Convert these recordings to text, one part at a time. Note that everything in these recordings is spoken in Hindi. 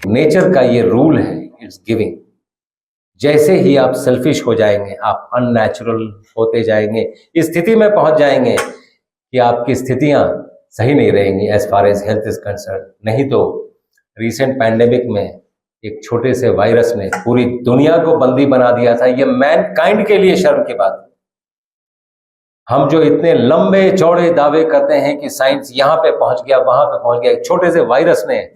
नेचर का ये रूल है, इट्स गिविंग। जैसे ही आप सेल्फिश हो जाएंगे, आप अननेचुरल होते जाएंगे, इस स्थिति में पहुंच जाएंगे कि आपकी स्थितियां सही नहीं रहेंगी as far as health is concern. नहीं तो रिसेंट पैंडेमिक में एक छोटे से वायरस ने पूरी दुनिया को बंदी बना दिया था। ये मैनकाइंड के लिए शर्म की बात है। हम जो इतने लंबे चौड़े दावे करते हैं कि साइंस यहां पे पहुंच गया, वहां पे पहुंच गया, एक छोटे से वायरस ने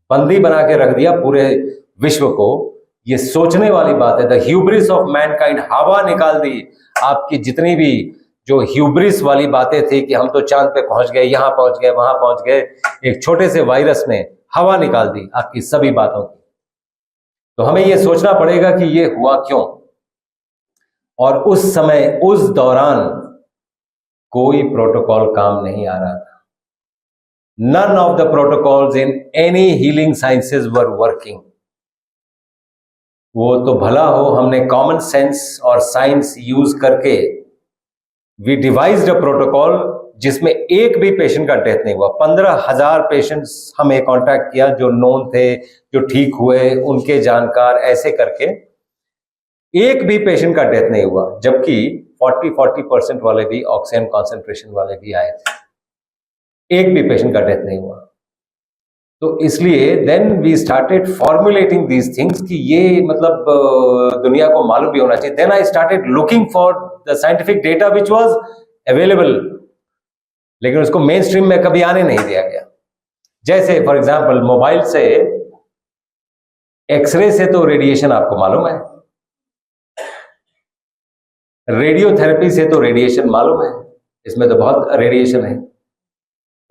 बंदी बना के रख दिया पूरे विश्व को। ये सोचने वाली बात है। द ह्यूब्रिस ऑफ मैनकाइंड, हवा निकाल दी आपकी। जितनी भी जो ह्यूब्रिस वाली बातें थी कि हम तो चांद पे पहुंच गए, यहां पहुंच गए, वहां पहुंच गए, एक छोटे से वायरस ने हवा निकाल दी आपकी सभी बातों की। तो हमें यह सोचना पड़ेगा कि ये हुआ क्यों। और उस समय, उस दौरान कोई प्रोटोकॉल काम नहीं आ रहा था। None of the protocols in any healing sciences were working. वो तो भला हो हमने कॉमन सेंस और साइंस यूज करके वी डिवाइज्ड अ प्रोटोकॉल जिसमें एक भी पेशेंट का डेथ नहीं हुआ। 15,000 पेशेंट्स हमें कांटेक्ट किया जो नोन थे, जो ठीक हुए, उनके जानकार, ऐसे करके एक भी पेशेंट का डेथ नहीं हुआ। जबकि 40% वाले भी ऑक्सीजन कॉन्सेंट्रेशन वाले भी आए थे, एक भी पेशेंट का डेथ नहीं हुआ। तो इसलिए then we started formulating these things कि ये मतलब दुनिया को मालूम भी होना चाहिए। Then I started looking for the scientific data which was available, लेकिन उसको मेन स्ट्रीम में कभी आने नहीं दिया गया। जैसे फॉर एग्जांपल मोबाइल से, एक्सरे से तो रेडिएशन आपको मालूम है, रेडियोथेरेपी से तो रेडिएशन मालूम है, इसमें तो बहुत रेडिएशन है।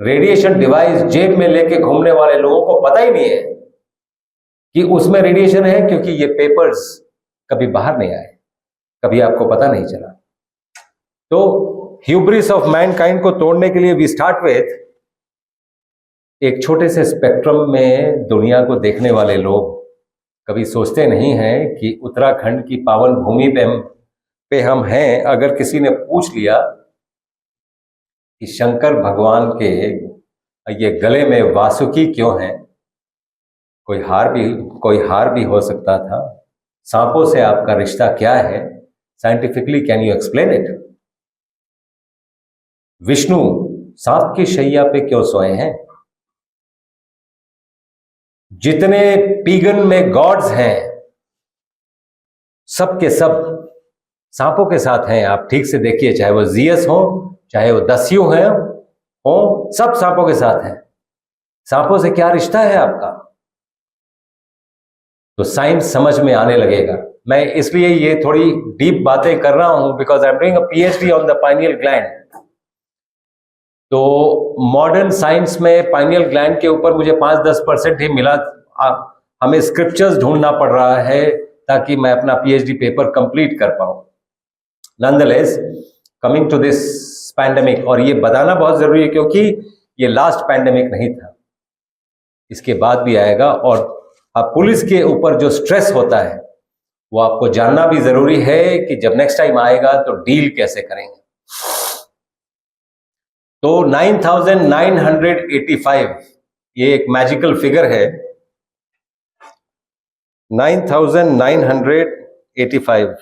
रेडिएशन डिवाइस जेब में लेके घूमने वाले लोगों को पता ही नहीं है कि उसमें रेडिएशन है, क्योंकि ये पेपर्स कभी बाहर नहीं आए, कभी आपको पता नहीं चला। तो ह्यूब्रिस ऑफ मैनकाइंड को तोड़ने के लिए वी स्टार्ट विथ एक छोटे से स्पेक्ट्रम में दुनिया को देखने वाले लोग कभी सोचते नहीं हैं कि उत्तराखंड की पावन भूमि पे हम हैं। अगर किसी ने पूछ लिया कि शंकर भगवान के ये गले में वासुकी क्यों है, कोई हार भी हो सकता था। सांपों से आपका रिश्ता क्या है, scientifically can you explain it? Vishnu सांप की शैया पे क्यों सोए हैं? जितने पीगन में गॉड्स हैं सब के सब सांपों के साथ हैं। आप ठीक से देखिए, चाहे वो जीएस हो, चाहे वो दस्यु हैं हो, सब सांपों के साथ हैं। सांपों से क्या रिश्ता है आपका? तो साइंस समझ में आने लगेगा। मैं इसलिए ये थोड़ी डीप बातें कर रहा हूं because I am doing a PhD on the pineal gland. तो मॉडर्न साइंस में पाइनियल ग्लैंड के ऊपर मुझे 5-10% ही मिला। हमें स्क्रिप्चर्स ढूंढना पड़ रहा है ताकि मैं अपना पीएचडी पेपर कंप्लीट कर पाऊं। Nonetheless, coming to this pandemic, और ये बताना बहुत जरूरी है क्योंकि ये लास्ट पैंडेमिक नहीं था, इसके बाद भी आएगा। और अब पुलिस के ऊपर जो स्ट्रेस होता है वो आपको जानना भी जरूरी है कि जब नेक्स्ट टाइम आएगा तो डील कैसे करेंगे। तो 9,985 ये एक मैजिकल फिगर है। 9,985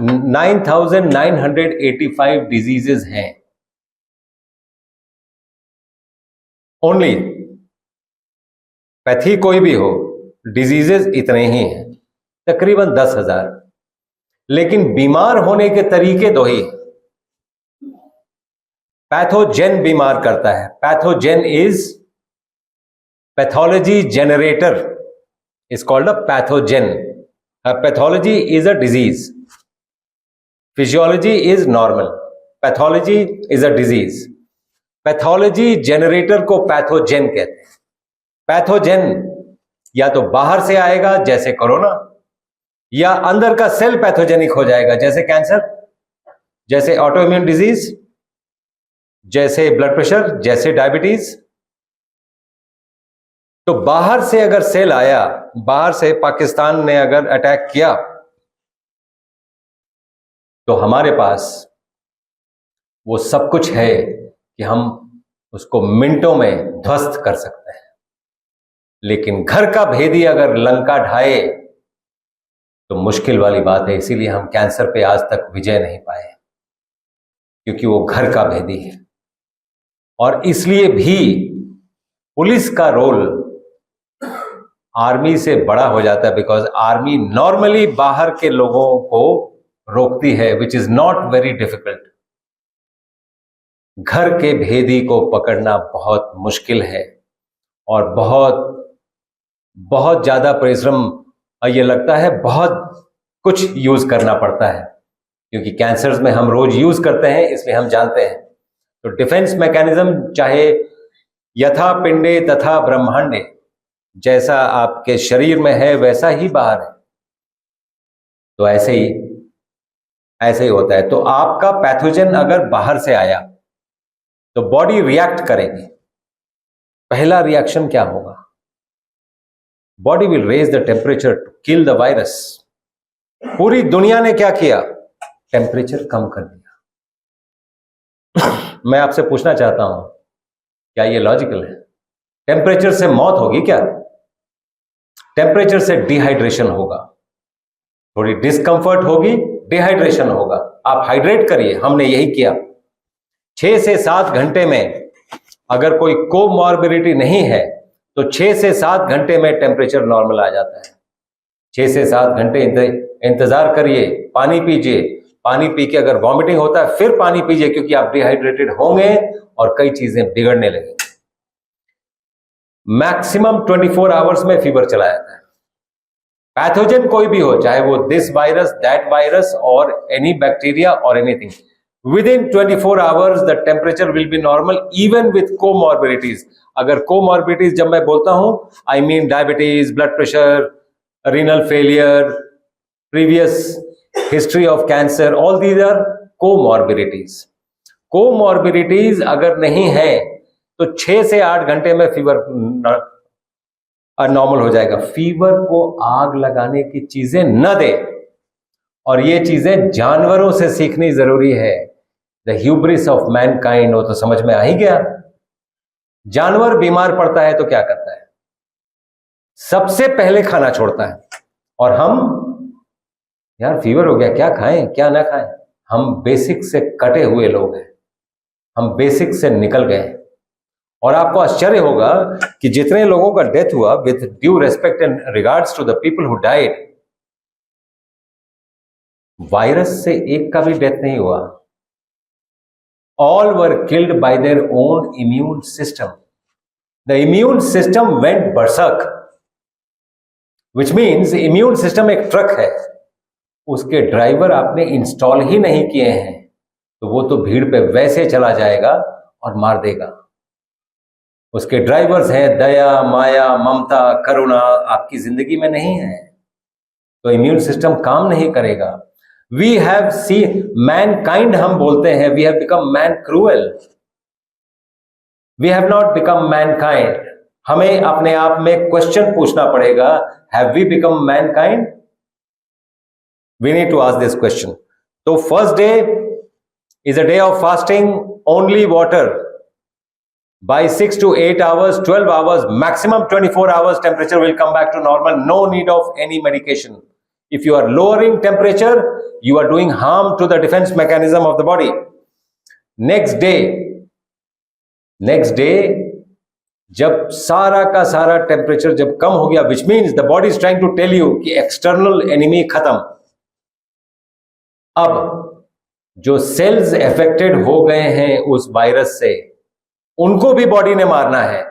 9,985 डिजीजेस हैं ओनली। पैथी कोई भी हो, डिजीजेस इतने ही हैं, तकरीबन 10,000। लेकिन बीमार होने के तरीके दो ही। पैथोजेन बीमार करता है। Pathogen is pathology generator, is called a pathogen. Pathology is a disease, physiology is normal, pathology is a disease. Pathology generator को पैथोजेन कहते हैं। पैथोजेन या तो बाहर से आएगा जैसे कोरोना, या अंदर का सेल पैथोजेनिक हो जाएगा जैसे कैंसर, जैसे ऑटोइम्यून डिजीज, जैसे ब्लड प्रेशर, जैसे डायबिटीज। तो बाहर से अगर सेल आया, बाहर से पाकिस्तान ने अगर अटैक किया, तो हमारे पास वो सब कुछ है कि हम उसको मिनटों में ध्वस्त कर सकते हैं, लेकिन घर का भेदी अगर लंका ढाए तो मुश्किल वाली बात है। इसीलिए हम कैंसर पे आज तक विजय नहीं पाए, क्योंकि वो घर का भेदी है। और इसलिए भी पुलिस का रोल आर्मी से बड़ा हो जाता है, बिकॉज आर्मी नॉर्मली बाहर के लोगों को रोकती है, which is not very difficult. घर के भेदी को पकड़ना बहुत मुश्किल है और बहुत बहुत ज्यादा परिश्रम, ये लगता है बहुत कुछ यूज करना पड़ता है, क्योंकि कैंसर्स में हम रोज यूज करते हैं, इसलिए हम जानते हैं। तो डिफेंस मैकेनिज्म चाहे यथा पिंडे तथा ब्रह्मांडे, जैसा आपके शरीर में है वैसा ही बाहर है, तो ऐसे ही होता है। तो आपका पैथोजन अगर बाहर से आया तो बॉडी रिएक्ट करेगी। पहला रिएक्शन क्या होगा? Body will raise the temperature to kill the virus. पूरी दुनिया ने क्या किया? टेम्परेचर कम कर दिया। मैं आपसे पूछना चाहता हूं, क्या ये लॉजिकल है? टेम्परेचर से मौत होगी क्या? टेम्परेचर से डिहाइड्रेशन होगा, थोड़ी डिस्कंफर्ट होगी, डिहाइड्रेशन होगा। आप हाइड्रेट करिए, हमने यही किया। 6 से 7 घंटे में अगर कोई कोमॉर्बिडिटी नहीं है तो 6 से 7 घंटे में टेम्परेचर नॉर्मल आ जाता है। 6 से 7 घंटे इंतजार करिए, पानी पीजिए, पानी पी के अगर वॉमिटिंग होता है फिर पानी पीजिए, क्योंकि आप डिहाइड्रेटेड होंगे और कई चीजें बिगड़ने लगेंगी। मैक्सिमम 24 आवर्स में फीवर चला जाता है। पैथोजन कोई भी हो, चाहे वो दिस वायरस, दैट वायरस और एनी बैक्टीरिया और anything, within 24 hours the temperature will be normal even with comorbidities। अगर comorbidities जब मैं बोलता हूं, I mean diabetes, blood pressure, renal failure, previous history of cancer, all these are comorbidities। comorbidities अगर नहीं है तो 6 से 8 घंटे में फीवर नॉर्मल हो जाएगा। फीवर को आग लगाने की चीजें न दे, और ये चीजें जानवरों से सीखनी जरूरी है। द ह्यूब्रिस ऑफ मैनकाइंड, वो तो समझ में आ ही गया। जानवर बीमार पड़ता है तो क्या करता है? सबसे पहले खाना छोड़ता है। और हम, यार फीवर हो गया, क्या खाएं क्या ना खाएं? हम बेसिक से कटे हुए लोग हैं, हम बेसिक से निकल गए। और आपको आश्चर्य होगा कि जितने लोगों का डेथ हुआ, with due respect and regards to the people who died, virus से एक का भी डेथ नहीं हुआ। All were killed by their own immune system. The immune system went berserk, which means immune system एक ट्रक है, उसके ड्राइवर आपने इंस्टॉल ही नहीं किए हैं तो वो तो भीड़ पे वैसे चला जाएगा और मार देगा। उसके ड्राइवर्स हैं दया, माया, ममता, करुणा, आपकी जिंदगी में नहीं है तो इम्यून सिस्टम काम नहीं करेगा। We have seen mankind, हम बोलते हैं we have become man cruel, we have not become mankind। हमें अपने आप में क्वेश्चन पूछना पड़ेगा, have we become mankind? We need to ask this question। तो first day is a day of fasting, only water, by 6 to 8 hours, 12 hours, maximum 24 hours temperature will come back to normal, no need of any medication। If you are lowering temperature, you are doing harm to the defense mechanism of the body। Next day जब सारा का सारा टेम्परेचर जब कम हो गया, which means the body is trying to tell you कि external enemy खत्म। अब जो सेल्स अफेक्टेड हो गए हैं उस वायरस से, उनको भी बॉडी ने मारना है।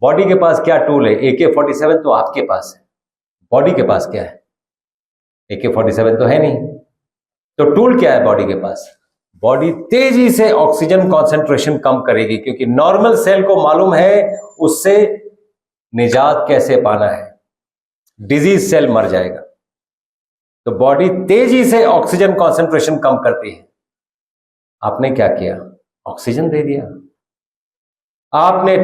बॉडी के पास क्या टूल है? AK-47 तो आपके पास है, बॉडी के पास क्या है? AK-47 तो है नहीं, तो टूल क्या है बॉडी के पास? बॉडी तेजी से ऑक्सीजन कॉन्सेंट्रेशन कम करेगी, क्योंकि नॉर्मल सेल को मालूम है उससे निजात कैसे पाना है, डिजीज सेल मर जाएगा। तो बॉडी तेजी से ऑक्सीजन कॉन्सेंट्रेशन कम करती है। आपने क्या किया? ऑक्सीजन दे दिया। आपने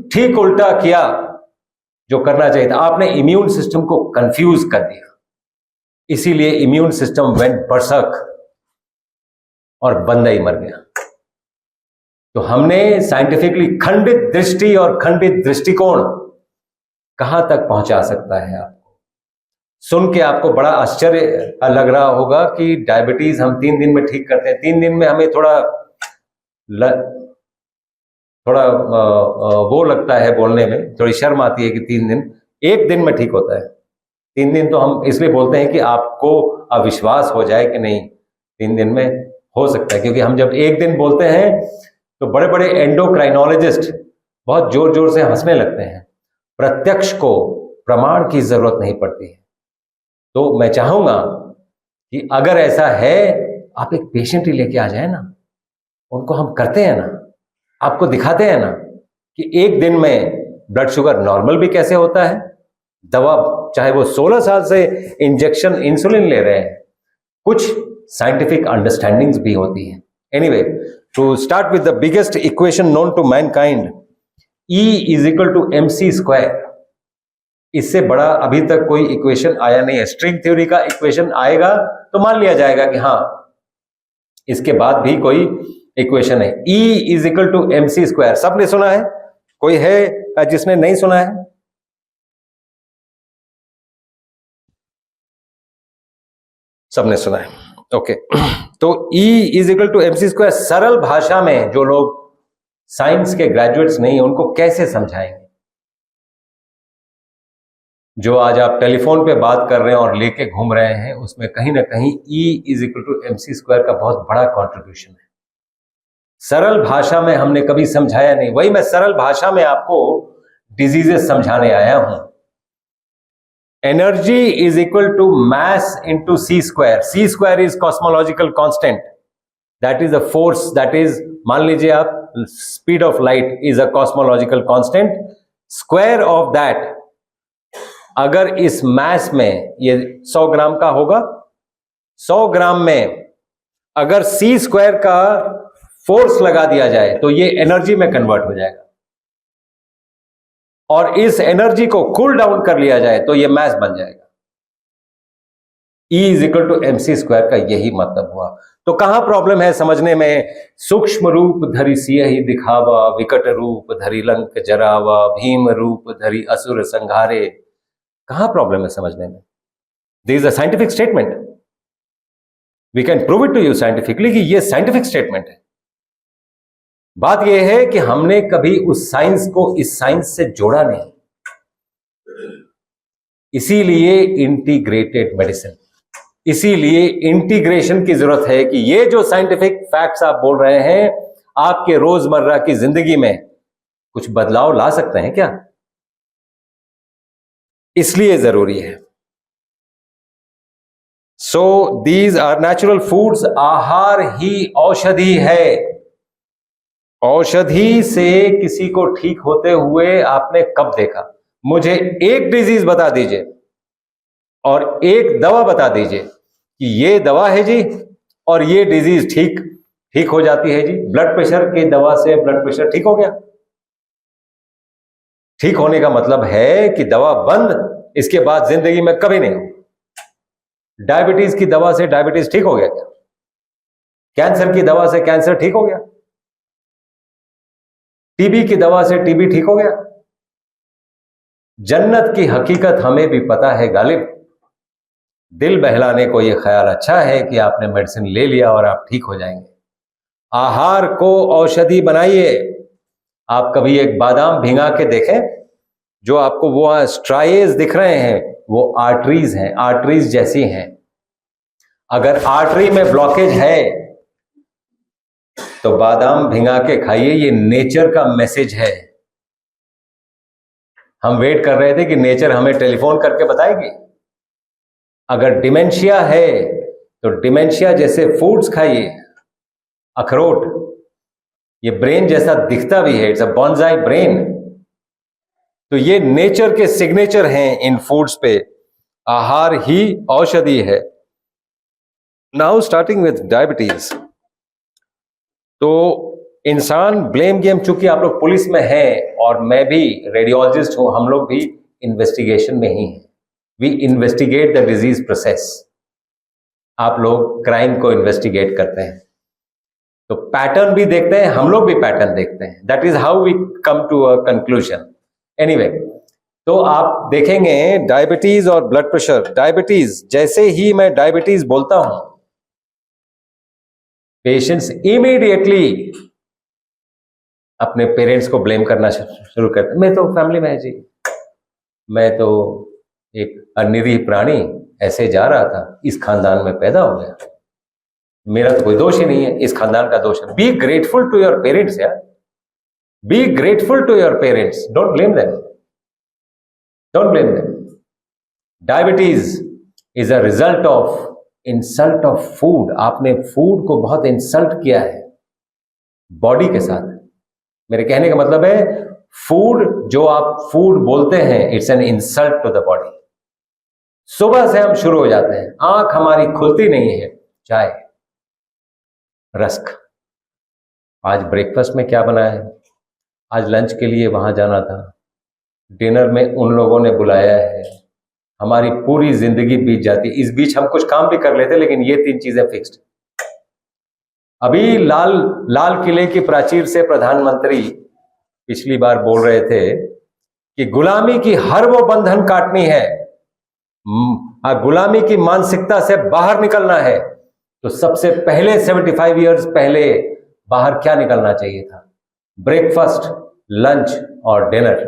ठीक उल्टा किया जो करना चाहिए था, आपने इम्यून सिस्टम को कंफ्यूज कर दिया। इसीलिए इम्यून सिस्टम वेंट बरसक और बंदा ही मर गया। तो हमने साइंटिफिकली खंडित दृष्टि और खंडित दृष्टिकोण कहां तक पहुंचा सकता है आपको? सुन के आपको बड़ा आश्चर्य लग रहा होगा कि डायबिटीज हम 3 दिन में ठीक करते हैं। 3 दिन में हमें थोड़ा वो लगता है, बोलने में थोड़ी शर्म आती है कि 3 दिन, 1 दिन में ठीक होता है। 3 दिन तो हम इसलिए बोलते हैं कि आपको अविश्वास हो जाए कि नहीं 3 दिन में हो सकता है, क्योंकि हम जब 1 दिन बोलते हैं तो बड़े बड़े एंडोक्राइनोलॉजिस्ट बहुत जोर जोर से हंसने लगते हैं। प्रत्यक्ष को प्रमाण की जरूरत नहीं पड़ती है। तो मैं चाहूंगा कि अगर ऐसा है, आप एक पेशेंट ही लेके आ जाए ना, उनको हम करते हैं ना, आपको दिखाते हैं ना कि 1 दिन में ब्लड शुगर नॉर्मल भी कैसे होता है। दवा, चाहे वो 16 साल से इंजेक्शन इंसुलिन ले रहे हैं, कुछ साइंटिफिक अंडरस्टैंडिंग्स भी होती हैं। Anyway, to start with the biggest equation known to mankind, E is equal to mc square. इससे बड़ा अभी तक कोई इक्वेशन आया नहीं है। स्ट्रिंग थ्योरी का इक्वेशन आएगा तो मान लिया जाएगा कि हाँ, इसके बाद भी कोई इक्वेशन है। E is equal to mc square. सबने सुना है? कोई है जिसने नहीं सुना है? सबने सुना है, ओके। तो E is equal to mc square सरल भाषा में जो लोग साइंस के ग्रेजुएट्स नहीं है उनको कैसे समझाएंगे? जो आज आप टेलीफोन पे बात कर रहे हैं और लेके घूम रहे हैं, उसमें कहीं ना कहीं E is equal to mc square का बहुत बड़ा कंट्रीब्यूशन है। सरल भाषा में हमने कभी समझाया नहीं। वही मैं सरल भाषा में आपको डिजीजेस समझाने आया हूं। Energy is equal to mass into c square. C square is cosmological constant, that is a force, that is, मान लीजिए आप, speed of light is a cosmological constant. Square of that, अगर इस मास में ये 100 ग्राम का होगा, 100 ग्राम में अगर सी स्क्वायर का फोर्स लगा दिया जाए तो ये एनर्जी में कन्वर्ट हो जाएगा, और इस एनर्जी को कूल डाउन कर लिया जाए तो ये मास बन जाएगा। E is equal to mc square का यही मतलब हुआ। तो कहां प्रॉब्लम है समझने में? सूक्ष्म रूप धरि सियहि दिखावा, विकट रूप धरि लंक जरावा, भीम रूप धरि असुर संघारे। कहां प्रॉब्लम है समझने में? This is a scientific statement. We can prove it to you scientifically कि ये साइंटिफिक स्टेटमेंट है। बात यह है कि हमने कभी उस साइंस को इस साइंस से जोड़ा नहीं, इसीलिए इंटीग्रेटेड मेडिसिन, इसीलिए इंटीग्रेशन की जरूरत है कि ये जो साइंटिफिक फैक्ट्स आप बोल रहे हैं, आपके रोजमर्रा की जिंदगी में कुछ बदलाव ला सकते हैं क्या? इसलिए जरूरी है। So these are natural foods. आहार ही औषधि है। औषधि से किसी को ठीक होते हुए आपने कब देखा? मुझे एक डिजीज बता दीजिए और एक दवा बता दीजिए कि ये दवा है जी और ये डिजीज ठीक हो जाती है जी। ब्लड प्रेशर की दवा से ब्लड प्रेशर ठीक हो गया। ठीक होने का मतलब है कि दवा बंद, इसके बाद जिंदगी में कभी नहीं हो। डायबिटीज की दवा से डायबिटीज ठीक हो गया क्या? कैंसर की दवा से कैंसर ठीक हो गया? टीबी की दवा से टीबी ठीक हो गया? जन्नत की हकीकत हमें भी पता है गालिब। दिल बहलाने को यह ख्याल अच्छा है कि आपने मेडिसिन ले लिया और आप ठीक हो जाएंगे। आहार को औषधि बनाइए। आप कभी एक बादाम भिंगा के देखें, जो आपको वो स्ट्राइज दिख रहे हैं वो आर्टरीज हैं, आर्टरीज जैसी हैं। अगर आर्टरी में ब्लॉकेज है तो बादाम भिंगा के खाइए, ये नेचर का मैसेज है। हम वेट कर रहे थे कि नेचर हमें टेलीफोन करके बताएगी। अगर डिमेंशिया है तो डिमेंशिया जैसे फूड्स खाइए। अखरोट, ये ब्रेन जैसा दिखता भी है, इट्स अ बॉन्जाई ब्रेन। तो ये नेचर के सिग्नेचर हैं इन फूड्स पे। आहार ही औषधि है। Now starting with diabetes. तो इंसान ब्लेम गेम, चूंकि आप लोग पुलिस में हैं और मैं भी रेडियोलॉजिस्ट हूं, हम लोग भी इन्वेस्टिगेशन में ही हैं। We investigate the disease process. आप लोग क्राइम को इन्वेस्टिगेट करते हैं। तो पैटर्न भी देखते हैं, हम लोग भी पैटर्न देखते हैं। That is how we come to a conclusion. Anyway, तो आप देखेंगे डायबिटीज और ब्लड प्रेशर। डायबिटीज, जैसे ही मैं डायबिटीज बोलता हूं, पेशेंट्स इमीडिएटली अपने पेरेंट्स को ब्लेम करना शुरू करते हैं। मैं तो फैमिली में है जी, मैं तो एक अनिरीह प्राणी ऐसे जा रहा था, इस खानदान में पैदा हो गया, मेरा तो कोई दोष ही नहीं है, इस खानदान का दोष है। Be grateful to your parents यार, be grateful to your parents, don't blame them, don't blame them. Diabetes is a result of insult of food. आपने फूड को बहुत इंसल्ट किया है बॉडी के साथ। मेरे कहने का मतलब है, फूड जो आप फूड बोलते हैं, it's an insult to the body. सुबह से हम शुरू हो जाते हैं, आंख हमारी खुलती नहीं है, चाय, रस्क, आज ब्रेकफास्ट में क्या बना है, आज लंच के लिए वहां जाना था, डिनर में उन लोगों ने बुलाया है, हमारी पूरी जिंदगी बीत जाती है। इस बीच हम कुछ काम भी कर लेते, लेकिन ये 3 चीजें फिक्स्ड। अभी लाल किले की प्राचीर से प्रधानमंत्री पिछली बार बोल रहे थे कि गुलामी की हर वो बंधन काटनी है, गुलामी की मानसिकता से बाहर निकलना है, तो सबसे पहले 75 इयर्स पहले बाहर क्या निकलना चाहिए था? ब्रेकफास्ट, लंच और डिनर।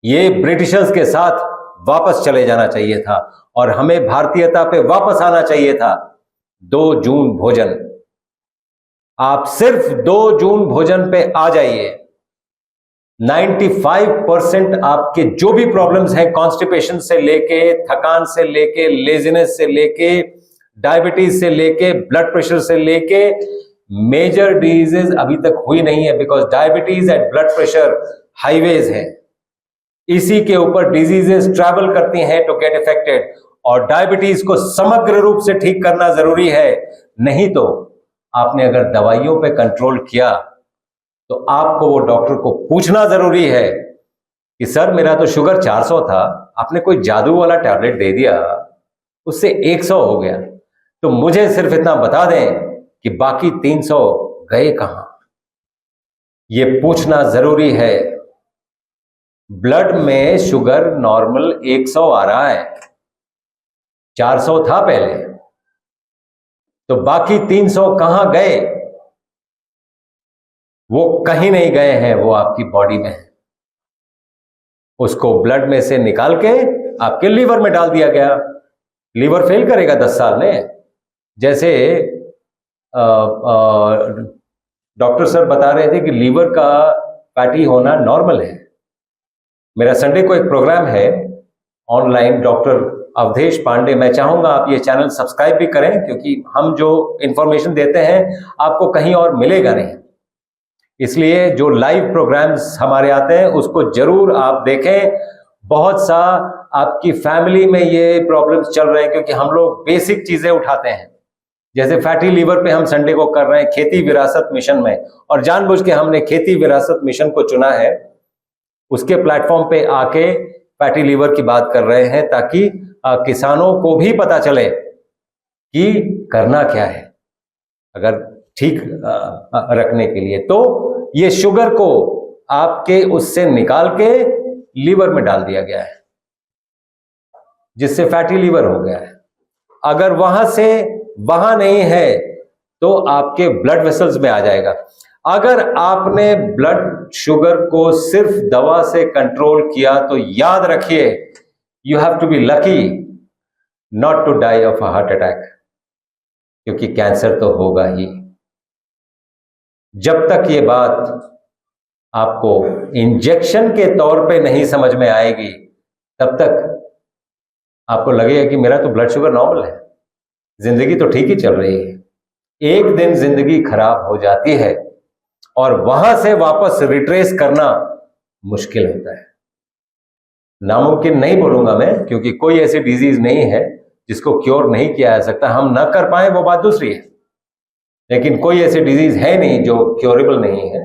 ये ब्रिटिशर्स के साथ वापस चले जाना चाहिए था और हमें भारतीयता पे वापस आना चाहिए था। 2 जून भोजन, आप सिर्फ 2 जून भोजन पे आ जाइए। 95% आपके जो भी प्रॉब्लम्स हैं, कॉन्स्टिपेशन से लेके, थकान से लेके, लेजीनेस से लेके, डायबिटीज से लेके, ब्लड प्रेशर से लेके, मेजर डिजीजेस अभी तक हुई नहीं है, because diabetes and blood pressure highways है, इसी के ऊपर डिजीजेस ट्रैवल करती हैं टू गेट इफेक्टेड। और डायबिटीज को समग्र रूप से ठीक करना जरूरी है, नहीं तो आपने अगर दवाइयों पे कंट्रोल किया तो आपको वो डॉक्टर को पूछना जरूरी है कि सर मेरा तो शुगर 400 था, आपने कोई जादू वाला टैबलेट दे दिया, उससे 100 हो गया, तो मुझे सिर्फ इतना बता दें कि बाकी 300 गए कहां। ये पूछना जरूरी है। ब्लड में शुगर नॉर्मल 100 आ रहा है, 400 था पहले, तो बाकी 300 कहां गए? वो कहीं नहीं गए हैं, वो आपकी बॉडी में है। उसको ब्लड में से निकाल के आपके लीवर में डाल दिया गया। लीवर फेल करेगा 10 साल में। जैसे डॉक्टर सर बता रहे थे कि लीवर का फैटी होना नॉर्मल है। मेरा संडे को एक प्रोग्राम है ऑनलाइन, डॉक्टर अवधेश पांडे, मैं चाहूंगा आप ये चैनल सब्सक्राइब भी करें, क्योंकि हम जो इंफॉर्मेशन देते हैं आपको कहीं और मिलेगा नहीं। इसलिए जो लाइव प्रोग्राम्स हमारे आते हैं उसको जरूर आप देखें। बहुत सा आपकी फैमिली में ये प्रॉब्लम्स चल रहे हैं, क्योंकि हम लोग बेसिक चीजें उठाते हैं। जैसे फैटी लीवर पे हम संडे को कर रहे हैं खेती विरासत मिशन में, और जानबूझ के हमने खेती विरासत मिशन को चुना है। उसके प्लेटफॉर्म पे आके फैटी लीवर की बात कर रहे हैं, ताकि किसानों को भी पता चले कि करना क्या है अगर ठीक रखने के लिए। तो ये शुगर को आपके उससे निकाल के लीवर में डाल दिया गया है, जिससे फैटी लीवर हो गया है। अगर वहां से वहां नहीं है तो आपके ब्लड वेसल्स में आ जाएगा। अगर आपने ब्लड शुगर को सिर्फ दवा से कंट्रोल किया तो याद रखिए, you have to be lucky not to die of a heart attack, क्योंकि कैंसर तो होगा ही। जब तक ये बात आपको इंजेक्शन के तौर पे नहीं समझ में आएगी, तब तक आपको लगेगा कि मेरा तो ब्लड शुगर नॉर्मल है, जिंदगी तो ठीक ही चल रही है। एक दिन जिंदगी खराब हो जाती है और वहां से वापस रिट्रेस करना मुश्किल होता है। नामुमकिन नहीं बोलूंगा मैं, क्योंकि कोई ऐसी डिजीज नहीं है जिसको क्योर नहीं किया जा सकता। हम ना कर पाए वो बात दूसरी है, लेकिन कोई ऐसी डिजीज है नहीं जो क्योरेबल नहीं है।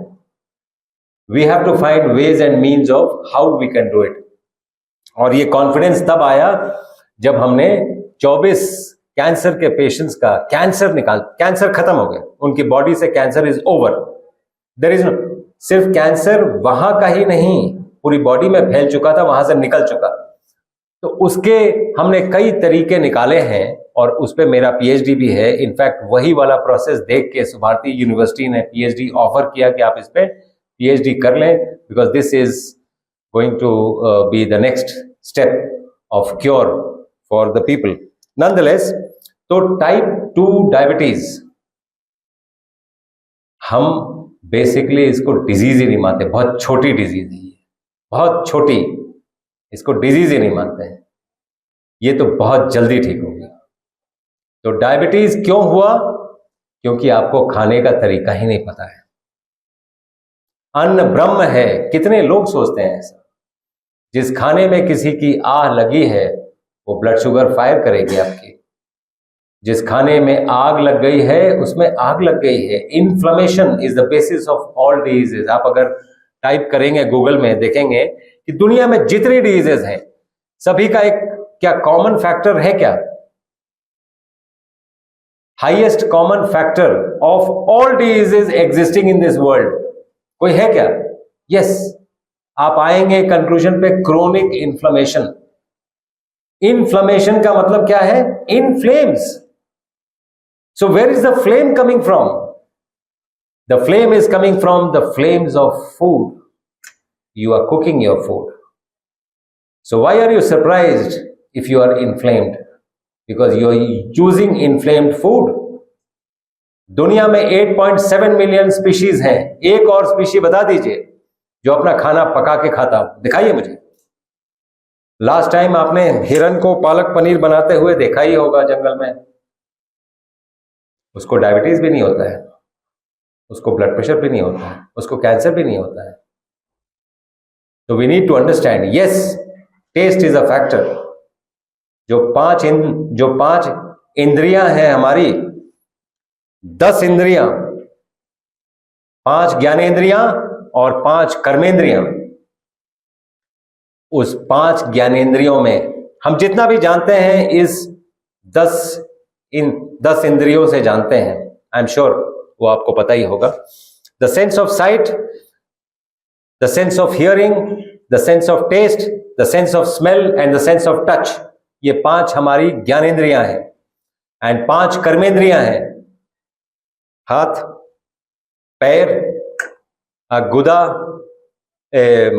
We have to find ways and means of how we can do it. और ये कॉन्फिडेंस तब आया जब हमने 24 कैंसर के पेशेंट्स का कैंसर खत्म हो गया, उनकी बॉडी से cancer is over, there is no, सिर्फ कैंसर वहां का ही नहीं, पूरी बॉडी में फैल चुका था, वहां से निकल चुका। तो उसके हमने कई तरीके निकाले हैं और उस पर मेरा पीएचडी भी है। इनफैक्ट वही वाला प्रोसेस देख के भारतीय यूनिवर्सिटी ने पीएचडी ऑफर किया कि आप इस पे पीएचडी कर लें, because this is going to be the next step of cure for the people. Nonetheless, तो टाइप 2 डायबिटीज हम बेसिकली इसको डिजीज ही नहीं मानते, बहुत छोटी डिजीज है ये, बहुत छोटी, इसको डिजीज ही नहीं मानते हैं, ये तो बहुत जल्दी ठीक होगी। तो डायबिटीज क्यों हुआ? क्योंकि आपको खाने का तरीका ही नहीं पता है। अन्न ब्रह्म है, कितने लोग सोचते हैं ऐसा। जिस खाने में किसी की आह लगी है वो ब्लड शुगर फायर करेगी आपकी। जिस खाने में आग लग गई है उसमें आग लग गई है। Inflammation is the basis of all diseases. आप अगर टाइप करेंगे गूगल में, देखेंगे कि दुनिया में जितनी डिजीजेज हैं सभी का एक क्या कॉमन फैक्टर है? क्या highest common factor of all diseases existing in this world कोई है क्या? यस, आप आएंगे कंक्लूजन पे, क्रोनिक इन्फ्लेमेशन। इन्फ्लेमेशन का मतलब क्या है? इनफ्लेम्स। So where is the flame coming from? The flame is coming from the flames of food. You are cooking your food. So why are you surprised if you are inflamed? Because you are using inflamed food. दुनिया में 8.7 मिलियन स्पीशीज हैं। एक और स्पीशी बता दीजिए जो अपना खाना पका के खाता हो, दिखाइए मुझे। लास्ट टाइम आपने हिरन को पालक पनीर बनाते हुए देखा ही होगा जंगल में। उसको डायबिटीज भी नहीं होता है, उसको ब्लड प्रेशर भी नहीं होता है, उसको कैंसर भी नहीं होता है। तो we need to understand, yes, taste is a factor. जो पांच इंद्रियां हैं हमारी, 10 इंद्रियां, 5 ज्ञानेंद्रियां और 5 कर्मेंद्रियां, उस 5 ज्ञानेंद्रियों में हम जितना भी जानते हैं इस 10 इंद्रियों से जानते हैं। आई एम श्योर वो आपको पता ही होगा। The sense of sight, the sense of hearing, the sense of taste, the sense of smell and the sense of touch, ये 5 हमारी ज्ञानेंद्रियां हैं। एंड 5 कर्मेंद्रियां हैं, हाथ, पैर, गुदा,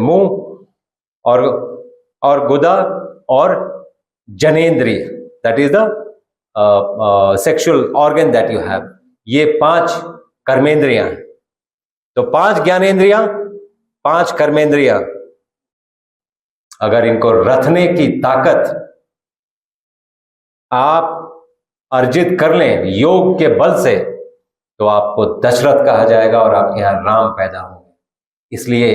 मुंह और गुदा और जनेंद्रिय, that is the sexual organ that you have. ये 5 कर्मेंद्रियां हैं। तो 5 ज्ञानेंद्रियां, 5 कर्मेंद्रियां, अगर इनको रखने की ताकत आप अर्जित कर लें योग के बल से, तो आपको दशरथ कहा जाएगा और आपके यहां राम पैदा होंगे। इसलिए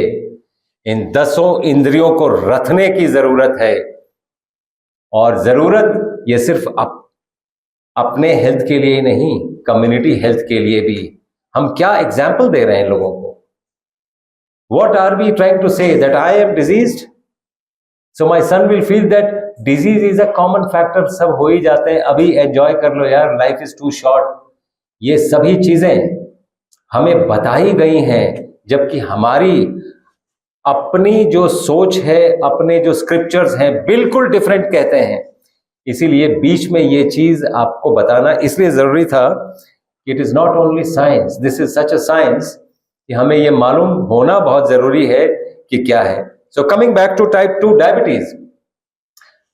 इन 10 इंद्रियों को रखने की जरूरत है। और जरूरत ये सिर्फ अपने हेल्थ के लिए ही नहीं, कम्युनिटी हेल्थ के लिए भी। हम क्या एग्जाम्पल दे रहे हैं लोगों को? What are we trying to say? That I am diseased, so my son will feel that disease is a common factor. सब हो ही जाते हैं, अभी एंजॉय कर लो यार, लाइफ इज टू शॉर्ट। ये सभी चीजें हमें बताई गई हैं, जबकि हमारी अपनी जो सोच है, अपने जो स्क्रिप्चर्स हैं, बिल्कुल डिफरेंट कहते हैं। इसीलिए बीच में ये चीज आपको बताना इसलिए जरूरी था कि it is not only science, this is such a science कि हमें ये मालूम होना बहुत जरूरी है कि क्या है। So coming back to type 2 diabetes.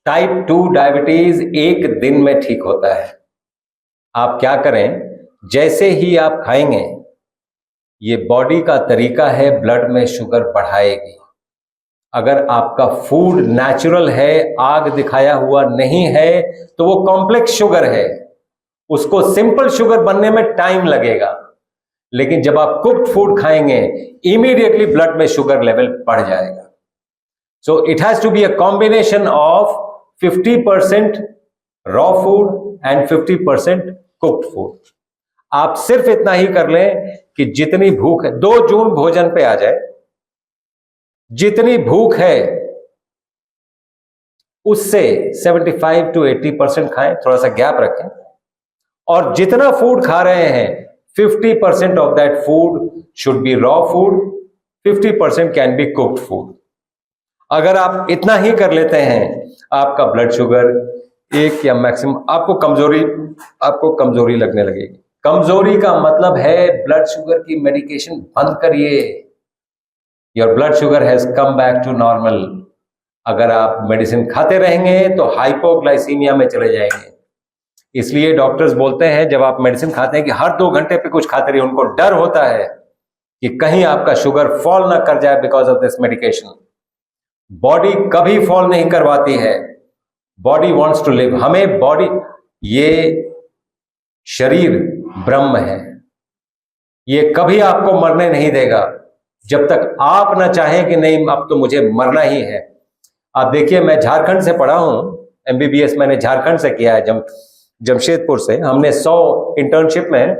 Type 2 diabetes एक दिन में ठीक होता है। आप क्या करें, जैसे ही आप खाएंगे, ये बॉडी का तरीका है, ब्लड में शुगर बढ़ाएगी। अगर आपका फूड नेचुरल है, आग दिखाया हुआ नहीं है, तो वो कॉम्प्लेक्स शुगर है, उसको सिंपल शुगर बनने में टाइम लगेगा। लेकिन जब आप कुक्ड फूड खाएंगे, इमीडिएटली ब्लड में शुगर लेवल बढ़ जाएगा। So it has to be a combination of 50% raw food and 50% cooked food. आप सिर्फ इतना ही कर लें कि जितनी भूख है, 2 जून भोजन पे आ जाए, जितनी भूख है उससे 75 to 80% खाएं, थोड़ा सा गैप रखें। और जितना फूड खा रहे हैं 50% of that food should be raw food, 50% can be cooked food. अगर आप इतना ही कर लेते हैं, आपका ब्लड शुगर एक या मैक्सिमम आपको कमजोरी लगने लगेगी। कमजोरी का मतलब है ब्लड शुगर की मेडिकेशन बंद करिए। Your blood sugar has come back to normal. अगर आप मेडिसिन खाते रहेंगे तो हाइपोग्लाइसीमिया में चले जाएंगे। इसलिए डॉक्टर्स बोलते हैं जब आप मेडिसिन खाते हैं कि हर 2 घंटे पे कुछ खाते रहिए। उनको डर होता है कि कहीं आपका शुगर फॉल ना कर जाए because of this medication. Body कभी फॉल नहीं करवाती है, बॉडी वॉन्ट्स टू लिव। हमें बॉडी, ये शरीर ब्रह्म है, ये कभी आपको मरने नहीं देगा जब तक आप ना चाहें कि नहीं अब तो मुझे मरना ही है। आप देखिए, मैं झारखंड से पढ़ा हूं, MBBS मैंने झारखंड से किया है, जमशेदपुर से। हमने 100 इंटर्नशिप में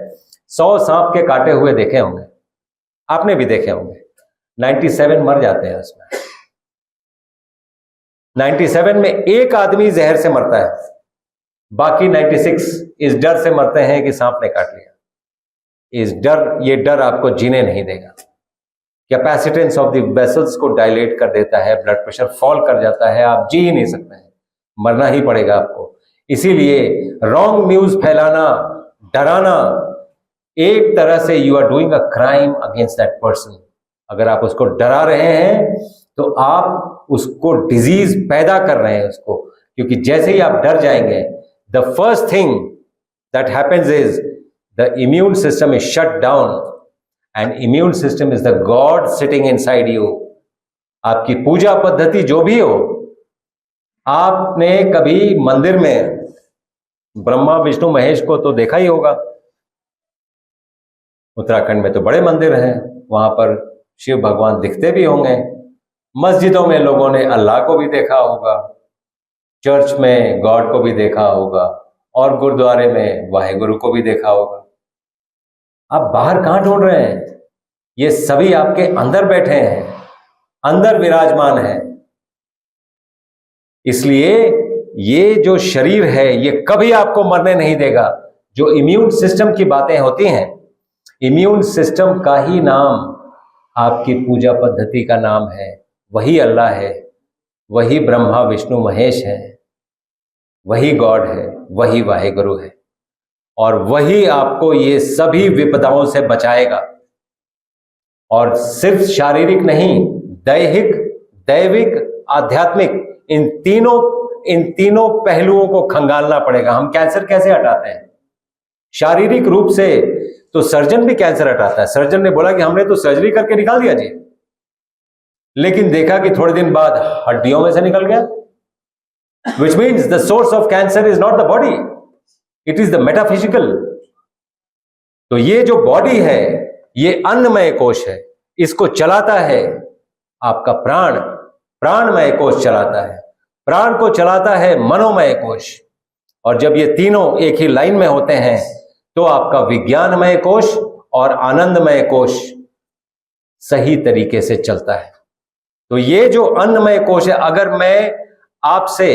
100 सांप के काटे हुए देखे होंगे, आपने भी देखे होंगे। 97 मर जाते हैं उसमें। 97 में एक आदमी जहर से मरता है, बाकी 96 इस डर से मरते हैं कि सांप ने काट लिया। ये डर आपको जीने नहीं देगा। कैपेसिटेंस ऑफ द वेसल्स को डायलेट कर देता है, ब्लड प्रेशर फॉल कर जाता है, आप जी ही नहीं सकते हैं, मरना ही पड़ेगा आपको। इसीलिए रॉन्ग न्यूज फैलाना, डराना, एक तरह से you are doing a crime against that person. अगर आप उसको डरा रहे हैं तो आप उसको डिजीज पैदा कर रहे हैं उसको, क्योंकि जैसे ही आप डर जाएंगे, the first thing that happens is the immune system is shut down and immune system is the God sitting inside you. आपकी पूजा पद्धति जो भी हो, आपने कभी मंदिर में ब्रह्मा विष्णु महेश को तो देखा ही होगा। उत्तराखंड में तो बड़े मंदिर हैं, वहां पर शिव भगवान दिखते भी होंगे। मस्जिदों में लोगों ने अल्लाह को भी देखा होगा, चर्च में गॉड को भी देखा होगा, और गुरुद्वारे में वाहेगुरु को भी देखा होगा। आप बाहर कहां ढूंढ रहे हैं? ये सभी आपके अंदर बैठे हैं, अंदर विराजमान है। इसलिए ये जो शरीर है ये कभी आपको मरने नहीं देगा। जो इम्यून सिस्टम की बातें होती हैं, इम्यून सिस्टम का ही नाम आपकी पूजा पद्धति का नाम है। वही अल्लाह है, वही ब्रह्मा विष्णु महेश है, वही गॉड है, वही वाहेगुरु है, और वही आपको ये सभी विपदाओं से बचाएगा। और सिर्फ शारीरिक नहीं, दैहिक, दैविक, आध्यात्मिक, इन तीनों पहलुओं को खंगालना पड़ेगा। हम कैंसर कैसे हटाते हैं? शारीरिक रूप से तो सर्जन भी कैंसर हटाता है। सर्जन ने बोला कि हमने तो सर्जरी करके निकाल दिया जी, लेकिन देखा कि थोड़े दिन बाद हड्डियों में से निकल गया। Which means the source of cancer is not the body, it is the metaphysical. तो ये जो बॉडी है ये अन्नमय कोश है, इसको चलाता है आपका प्राण, प्राणमय कोश चलाता है, प्राण को चलाता है मनोमय कोश। और जब ये तीनों एक ही लाइन में होते हैं तो आपका विज्ञानमय कोश और आनंदमय कोश सही तरीके से चलता है। तो ये जो अन्नमय कोश है, अगर मैं आपसे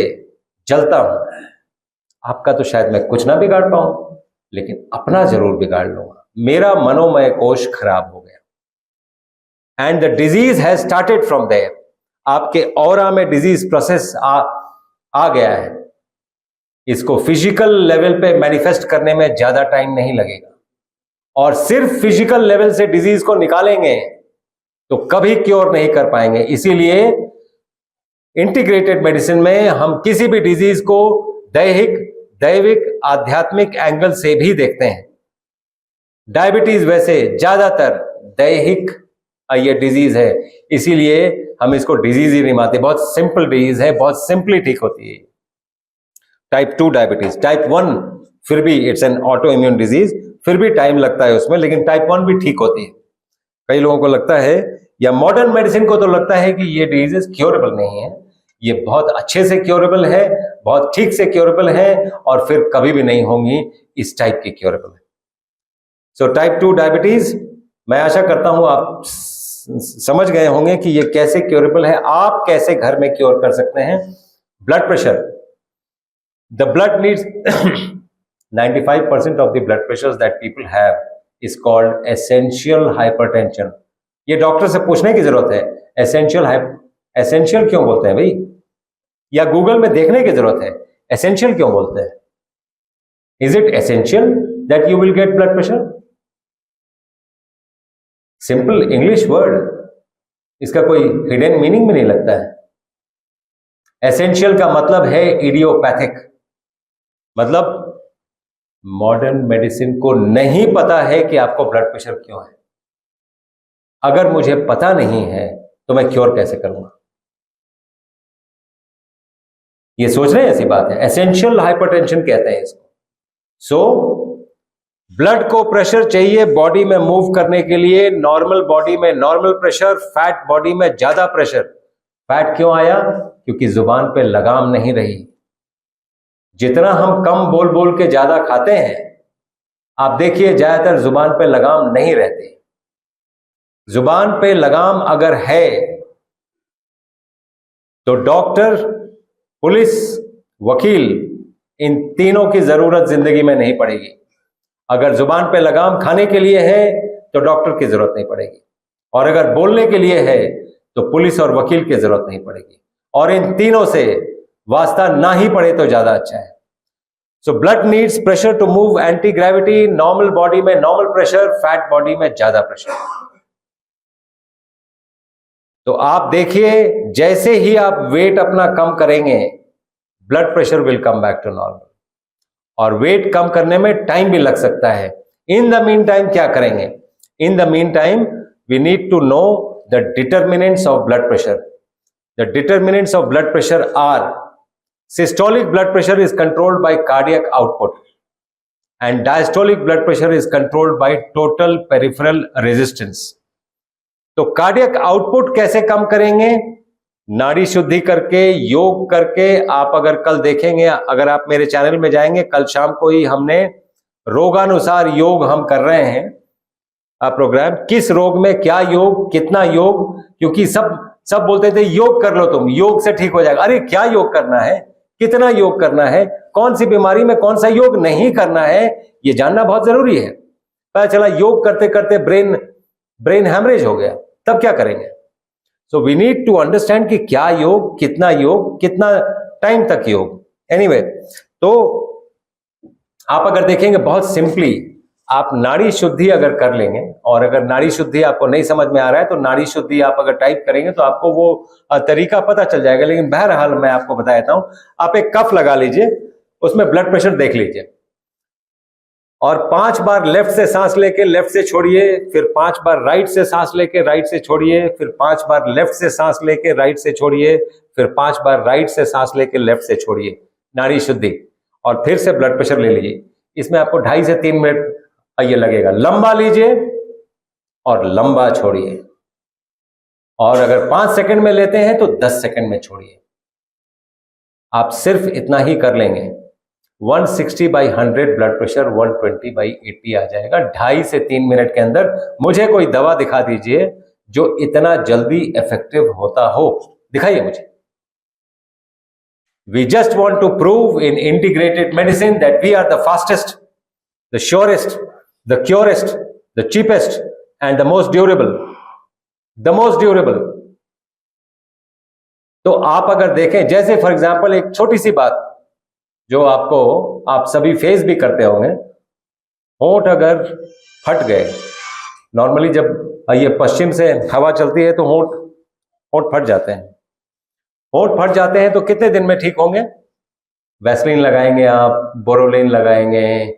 जलता हूं, आपका तो शायद मैं कुछ ना बिगाड़ पाऊं, लेकिन अपना जरूर बिगाड़ लूंगा। मेरा मनोमय कोश खराब हो गया and the disease has started from there. आपके ऑरा में डिजीज प्रोसेस आ गया है। इसको फिजिकल लेवल पे मैनिफेस्ट करने में ज्यादा टाइम नहीं लगेगा, और सिर्फ फिजिकल लेवल से डिजीज को निकालेंगे तो कभी क्योर नहीं कर पाएंगे। इसीलिए इंटीग्रेटेड मेडिसिन में हम किसी भी डिजीज को दैहिक, दैविक, आध्यात्मिक एंगल से भी देखते हैं। डायबिटीज वैसे ज्यादातर दैहिक ये डिजीज है, इसीलिए हम इसको डिजीज ही नहीं मानते। बहुत सिंपल डिजीज है, बहुत सिंपली ठीक होती है। टाइप 2 डायबिटीज, टाइप 1 फिर भी it's an auto immune disease, फिर भी टाइम लगता है उसमें, लेकिन टाइप 1 भी ठीक होती है। कई लोगों को लगता है, या मॉडर्न मेडिसिन को तो लगता है कि ये डिजीज क्योरेबल नहीं है। ये बहुत अच्छे से क्योरेबल है, बहुत ठीक से क्योरेबल है, और फिर कभी भी नहीं होंगी इस टाइप की क्योरेबल है। सो टाइप 2 डायबिटीज, मैं आशा करता हूं आप समझ गए होंगे कि ये कैसे क्योरेबल है, आप कैसे घर में क्योर कर सकते हैं। Blood pressure, the blood needs 95% of the blood pressures that people have is called essential hypertension. ये डॉक्टर से पूछने की जरूरत है, एसेंशियल क्यों बोलते हैं भाई, या गूगल में देखने की जरूरत है एसेंशियल क्यों बोलते हैं. Is it essential that you will get blood pressure? Simple English word, इसका कोई हिडन मीनिंग भी नहीं लगता है. एसेंशियल का मतलब है इडियोपैथिक, मतलब मॉडर्न मेडिसिन को नहीं पता है कि आपको ब्लड प्रेशर क्यों है. अगर मुझे पता नहीं है तो मैं क्योर कैसे करूंगा? ये सोच रहे हैं, ऐसी बात है. एसेंशियल हाइपरटेंशन कहते हैं इसको. सो ब्लड को प्रेशर चाहिए बॉडी में मूव करने के लिए. नॉर्मल बॉडी में नॉर्मल प्रेशर, फैट बॉडी में ज्यादा प्रेशर. फैट क्यों आया? क्योंकि जुबान पे लगाम नहीं रही. जितना हम कम बोल बोल के ज्यादा खाते हैं, आप देखिए ज्यादातर जुबान पे लगाम नहीं रहती. जुबान पे लगाम अगर है तो डॉक्टर, पुलिस, वकील, इन तीनों की जरूरत जिंदगी में नहीं पड़ेगी. अगर जुबान पे लगाम खाने के लिए है तो डॉक्टर की जरूरत नहीं पड़ेगी, और अगर बोलने के लिए है तो पुलिस और वकील की जरूरत नहीं पड़ेगी. और इन तीनों से वास्ता ना ही पड़े तो ज्यादा अच्छा है. So blood needs pressure to move, anti gravity. Normal body में नॉर्मल प्रेशर, फैट बॉडी में ज्यादा प्रेशर. तो आप देखिए जैसे ही आप वेट अपना कम करेंगे, blood pressure will come back to normal. और वेट कम करने में टाइम भी लग सकता है. इन द मीन टाइम क्या करेंगे? In the mean time we need to know the determinants of blood pressure. The determinants of blood pressure are: systolic blood pressure is controlled by cardiac output, and diastolic blood pressure is controlled by total peripheral resistance. तो कार्डियक आउटपुट कैसे कम करेंगे? नाड़ी शुद्धि करके, योग करके. आप अगर कल देखेंगे, अगर आप मेरे चैनल में जाएंगे, कल शाम को ही हमने रोगानुसार योग हम कर रहे हैं प्रोग्राम. किस रोग में क्या योग, कितना योग, क्योंकि सब बोलते थे योग कर लो तुम, योग से ठीक हो जाएगा. अरे क्या योग करना है, कितना योग करना है, कौन सी बीमारी में कौन सा योग नहीं करना है, ये जानना बहुत जरूरी है. पता चला योग करते करते ब्रेन हैमरेज हो गया, तब क्या करेंगे? So we need to understand कि क्या योग, कितना टाइम तक योग. एनीवे, तो आप अगर देखेंगे बहुत सिंपली, आप नाड़ी शुद्धि अगर कर लेंगे, और अगर नाड़ी शुद्धि आपको नहीं समझ में आ रहा है तो नाड़ी शुद्धि आप अगर टाइप करेंगे तो आपको वो तरीका पता चल जाएगा. लेकिन बहरहाल मैं आपको बता देता हूं. आप एक कफ लगा लीजिए, उसमें ब्लड प्रेशर देख लीजिए, और 5 बार लेफ्ट से सांस लेके लेफ्ट से छोड़िए, फिर 5 बार राइट से सांस लेके राइट से छोड़िए, फिर 5 बार लेफ्ट से सांस लेके राइट से छोड़िए, फिर 5 बार राइट से सांस लेके लेफ्ट से छोड़िए. नाड़ी शुद्धि, और फिर से ब्लड प्रेशर ले लीजिए. इसमें आपको 2.5 से 3 मिनट ये लगेगा. लंबा लीजिए और लंबा छोड़िए, और अगर 5 सेकंड में लेते हैं तो 10 सेकंड में छोड़िए. आप सिर्फ इतना ही कर लेंगे, 160/100 ब्लड प्रेशर 120/80 आ जाएगा 2.5 से 3 मिनट के अंदर. मुझे कोई दवा दिखा दीजिए जो इतना जल्दी इफेक्टिव होता हो, दिखाइए मुझे. We just want to prove in integrated medicine that we are the fastest, the surest, the curest, the cheapest and the most durable. तो आप अगर देखें, जैसे फॉर एग्जांपल एक छोटी सी बात जो आप सभी फेस भी करते होंगे, होंठ अगर फट गए. नॉर्मली जब ये पश्चिम से हवा चलती है तो होंठ फट जाते हैं. होंठ फट जाते हैं तो कितने दिन में ठीक होंगे? वैसलीन लगाएंगे, आप बोरोलिन लगाएंगे,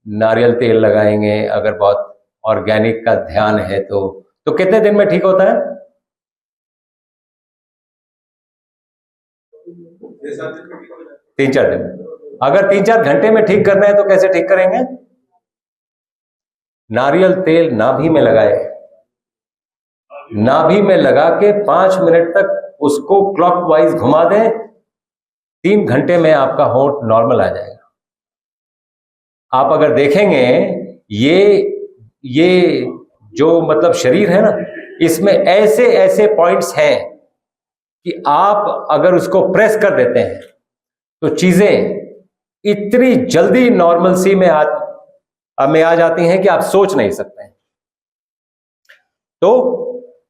नारियल तेल लगाएंगे, अगर बहुत ऑर्गेनिक का ध्यान है तो कितने दिन में ठीक होता है? 3-4 दिन. अगर 3-4 घंटे में ठीक करना है तो कैसे ठीक करेंगे? नारियल तेल नाभि में लगाए, नाभि में लगा के 5 मिनट तक उसको क्लॉकवाइज घुमा दें, 3 घंटे में आपका होंठ नॉर्मल आ जाएगा. आप अगर देखेंगे ये जो मतलब शरीर है ना, इसमें ऐसे ऐसे पॉइंट्स हैं कि आप अगर उसको प्रेस कर देते हैं तो चीजें इतनी जल्दी नॉर्मलसी में आ जाती हैं कि आप सोच नहीं सकते हैं। तो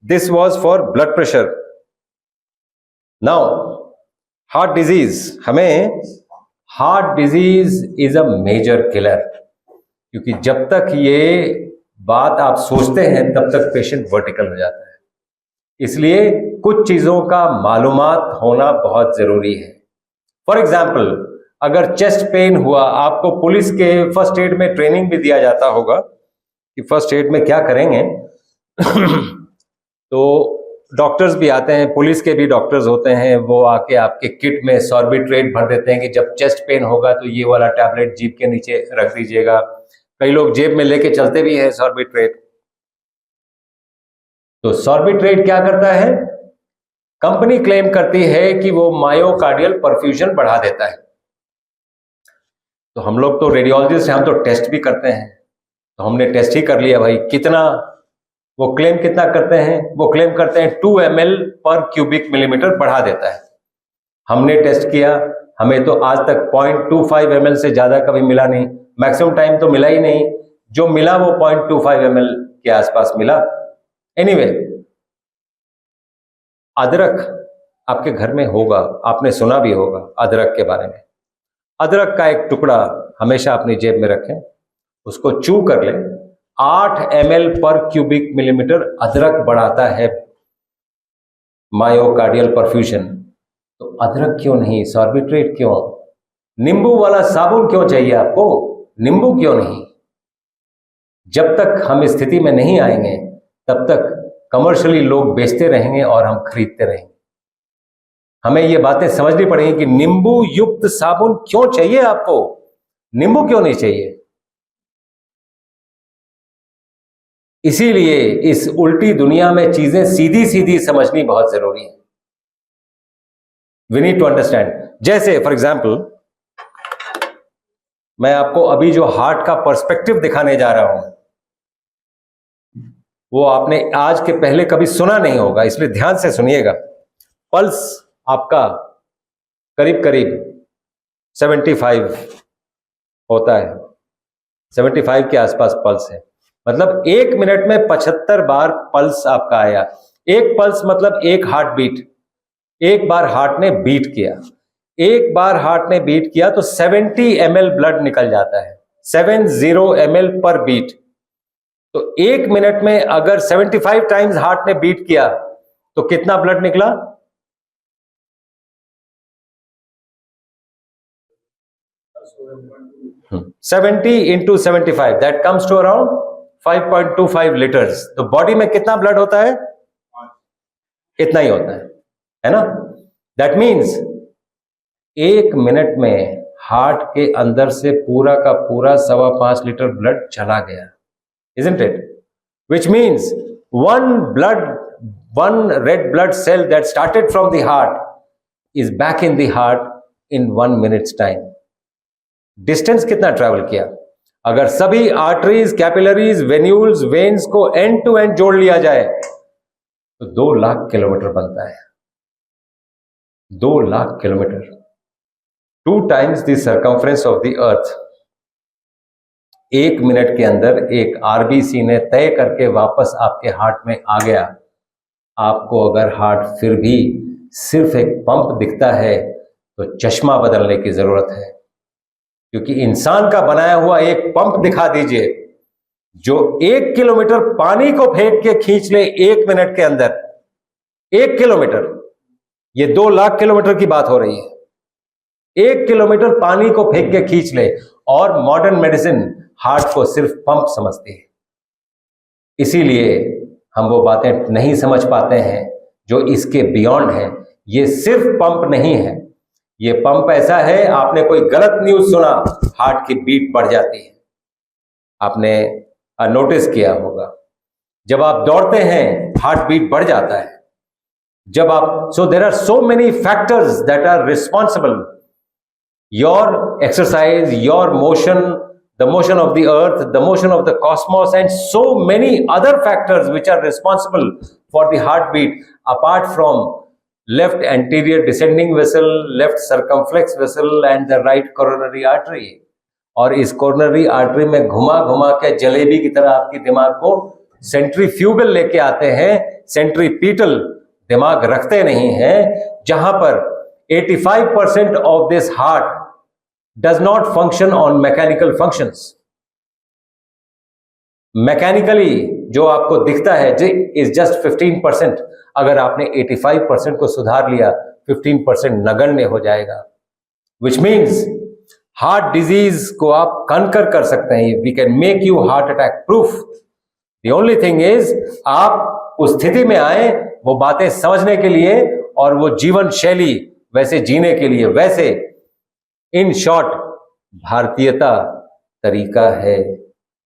this was for blood pressure. Now heart disease, हमें heart disease is a major killer, क्योंकि जब तक ये बात आप सोचते हैं तब तक पेशेंट वर्टिकल हो जाता है। इसलिए कुछ चीजों का मालूमात होना बहुत जरूरी है। फॉर एग्जाम्पल, अगर चेस्ट पेन हुआ, आपको पुलिस के फर्स्ट एड में ट्रेनिंग भी दिया जाता होगा कि फर्स्ट एड में क्या करेंगे। तो डॉक्टर्स भी आते हैं, पुलिस के भी डॉक्टर्स होते हैं, वो आके आपके किट में सॉर्बिट्रेट भर देते हैं कि जब चेस्ट पेन होगा तो ये वाला टैबलेट जीभ के नीचे रख दीजिएगा। कई लोग जेब में लेके चलते भी हैं सॉर्बिट्रेट। तो सॉर्बिट्रेट क्या करता है? कंपनी क्लेम करती है कि वो मायोकार्डियल परफ्यूजन बढ़ा देता है। तो हम लोग तो रेडियोलॉजिस्ट हैं, हम तो टेस्ट भी करते हैं, तो हमने टेस्ट ही कर लिया भाई। कितना वो क्लेम कितना करते हैं? वो क्लेम करते हैं 2 ml पर क्यूबिक मिलीमीटर बढ़ा देता है। हमने टेस्ट किया, हमें तो आज तक 0.25 ml से ज्यादा कभी मिला नहीं, मैक्सिमम टाइम तो मिला ही नहीं। जो मिला वो 0.25 ml के आसपास मिला। एनीवे, अदरक आपके घर में होगा, आपने सुना भी होगा अदरक के बारे में। अदरक का एक टुकड़ा हमेशा अपनी जेब में रखें, उसको चू कर लें। 8 ml पर क्यूबिक मिलीमीटर अदरक बढ़ाता है मायोकार्डियल परफ्यूजन। तो अदरक क्यों नहीं, सॉर्बिट्रेट क्यों? नींबू वाला साबुन क्यों चाहिए आपको? नींबू क्यों नहीं? जब तक हम इस स्थिति में नहीं आएंगे तब तक कमर्शियली लोग बेचते रहेंगे और हम खरीदते रहेंगे। हमें ये बातें समझनी पड़ेगी कि नींबू युक्त साबुन क्यों चाहिए आपको, नींबू क्यों नहीं चाहिए। इसीलिए इस उल्टी दुनिया में चीजें सीधी सीधी समझनी बहुत जरूरी है। We need to understand. जैसे फॉर एग्जाम्पल, मैं आपको अभी जो हार्ट का पर्सपेक्टिव दिखाने जा रहा हूं, वो आपने आज के पहले कभी सुना नहीं होगा, इसलिए ध्यान से सुनिएगा। पल्स आपका करीब करीब 75 होता है, 75 के आसपास पल्स है। मतलब 1 मिनट में 75 बार पल्स आपका आया। एक पल्स मतलब एक हार्ट बीट। एक बार हार्ट ने बीट किया, एक बार हार्ट ने बीट किया तो 70 ml ब्लड निकल जाता है, 70 ml पर बीट। तो 1 मिनट में अगर 75 टाइम्स हार्ट ने बीट किया तो कितना ब्लड निकला? 70 into 75, that comes to around 5.25 litres. तो बॉडी में कितना ब्लड होता है? इतना ही होता है ना? दैट मीन्स 1 मिनट में हार्ट के अंदर से पूरा का पूरा 5.25 लीटर ब्लड चला गया, isn't it? Which means one red blood cell that started from the heart is back in the heart in 1 minute's time. Distance कितना ट्रैवल किया? अगर सभी आर्टरीज, कैपिलरीज, वेन्यूल्स, वेन्स को एंड टू एंड जोड़ लिया जाए तो 2 लाख किलोमीटर बनता है। 2 lakh kilometre, 2 times the circumference of the earth. 1 minute के अंदर एक आरबीसी ने तय करके वापस आपके हार्ट में आ गया। आपको अगर हार्ट फिर भी सिर्फ एक पंप दिखता है तो चश्मा बदलने की जरूरत है, क्योंकि इंसान का बनाया हुआ एक पंप दिखा दीजिए जो 1 किलोमीटर पानी को फेंक के खींच ले 1 मिनट के अंदर। 1 किलोमीटर, ये 2 लाख किलोमीटर की बात हो रही है। 1 किलोमीटर पानी को फेंक के खींच ले, और मॉडर्न मेडिसिन हार्ट को सिर्फ पंप समझती है। इसीलिए हम वो बातें नहीं समझ पाते हैं जो इसके बियॉन्ड है। ये सिर्फ पंप नहीं है, ये पंप ऐसा है, आपने कोई गलत न्यूज सुना, हार्ट की बीट बढ़ जाती है। आपने नोटिस किया होगा, जब आप दौड़ते हैं हार्ट बीट बढ़ जाता है। जब आप so there are so many factors that are responsible, your exercise, your motion, the motion of the earth, the motion of the cosmos, and so many other factors which are responsible for the heartbeat apart from left anterior descending vessel, left circumflex vessel and the right coronary artery. और इस कोरोनरी आर्टरी में घुमा घुमा के जलेबी की तरह आपके दिमाग को सेंट्रीफ्यूगल लेके आते हैं, सेंट्रीपीटल दिमाग रखते नहीं हैं, जहां पर 85% of this heart does not function on mechanical functions. Mechanically जो आपको दिखता है इज जस्ट 15%. अगर आपने 85% को सुधार लिया, 15% नगण्य हो जाएगा. विच मीन्स हार्ट डिजीज को आप कनकर कर सकते हैं. We can make you heart attack proof. The only thing is आप उस स्थिति में आए वो बातें समझने के लिए और वो जीवन शैली वैसे जीने के लिए. वैसे इन शॉर्ट भारतीयता तरीका है.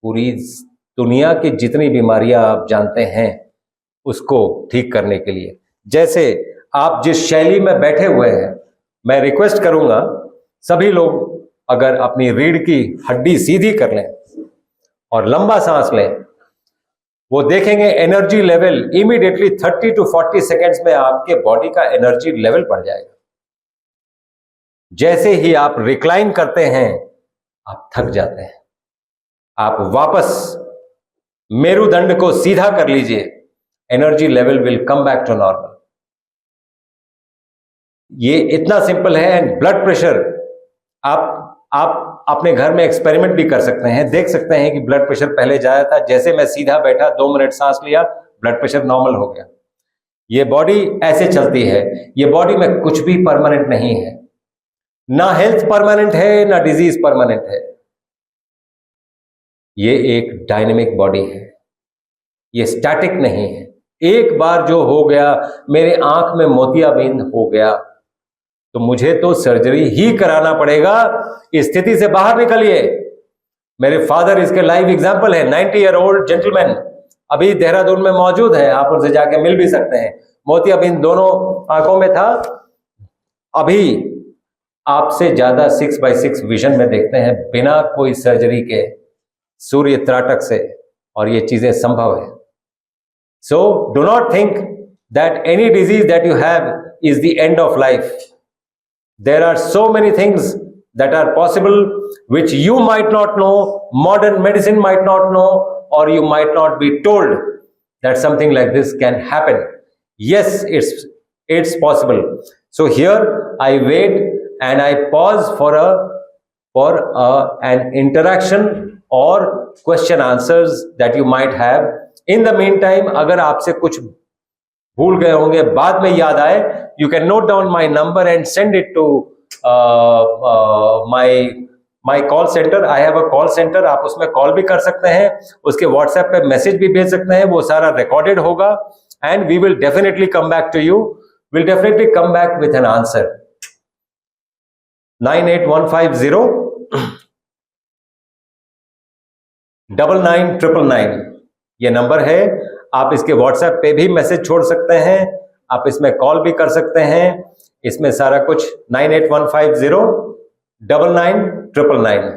पूरी दुनिया की जितनी बीमारियां आप जानते हैं उसको ठीक करने के लिए. जैसे आप जिस शैली में बैठे हुए हैं, मैं रिक्वेस्ट करूंगा सभी लोग अगर अपनी रीढ़ की हड्डी सीधी कर लें और लंबा सांस लें, वो देखेंगे energy level immediately 30 to 40 seconds में आपके बॉडी का एनर्जी लेवल बढ़ जाएगा. जैसे ही आप रिक्लाइन करते हैं आप थक जाते हैं. आप वापस मेरुदंड को सीधा कर लीजिए, energy level will come back to normal. ये इतना सिंपल है. एंड ब्लड प्रेशर आप अपने घर में एक्सपेरिमेंट भी कर सकते हैं. देख सकते हैं कि ब्लड प्रेशर पहले जाया था, जैसे मैं सीधा बैठा 2 मिनट सांस लिया, ब्लड प्रेशर नॉर्मल हो गया. ये बॉडी ऐसे चलती है. ये बॉडी में कुछ भी परमानेंट नहीं है. ना हेल्थ परमानेंट है, ना डिजीज परमानेंट है. ये एक डायनेमिक बॉडी है. ये स्टैटिक नहीं है. एक बार जो हो गया, मेरे आंख में मोतियाबिंद हो गया, तो मुझे तो सर्जरी ही कराना पड़ेगा. इस स्थिति से बाहर निकलिए. मेरे फादर इसके लाइव एग्जाम्पल है. 90-year-old जेंटलमैन अभी देहरादून में मौजूद है. आप उनसे जाके मिल भी सकते हैं. मोतियाबिंद दोनों आंखों में था. अभी आपसे ज्यादा 6x6 विजन में देखते हैं, बिना कोई सर्जरी के, सूर्य त्राटक से. और ये चीजें संभव है. So do not think that any disease that you have is the end of life. There are so many things that are possible which you might not know, modern medicine might not know, or you might not be told that something like this can happen. Yes, it's possible. So here I wait and I pause for an interaction or question answers that you might have. In the meantime, अगर आपसे कुछ भूल गए होंगे, बाद में याद आए, you can note down my number and send it to my call center. I have a call center. आप उसमें कॉल भी कर सकते हैं, उसके व्हाट्सएप पे मैसेज भी भेज सकते हैं. वो सारा रिकॉर्डेड होगा and we will definitely come back to you. We'll definitely come back with an answer. 98150 9999 ये नंबर है. आप इसके व्हाट्सएप पे भी मैसेज छोड़ सकते हैं, आप इसमें कॉल भी कर सकते हैं. इसमें सारा कुछ 98150 9999.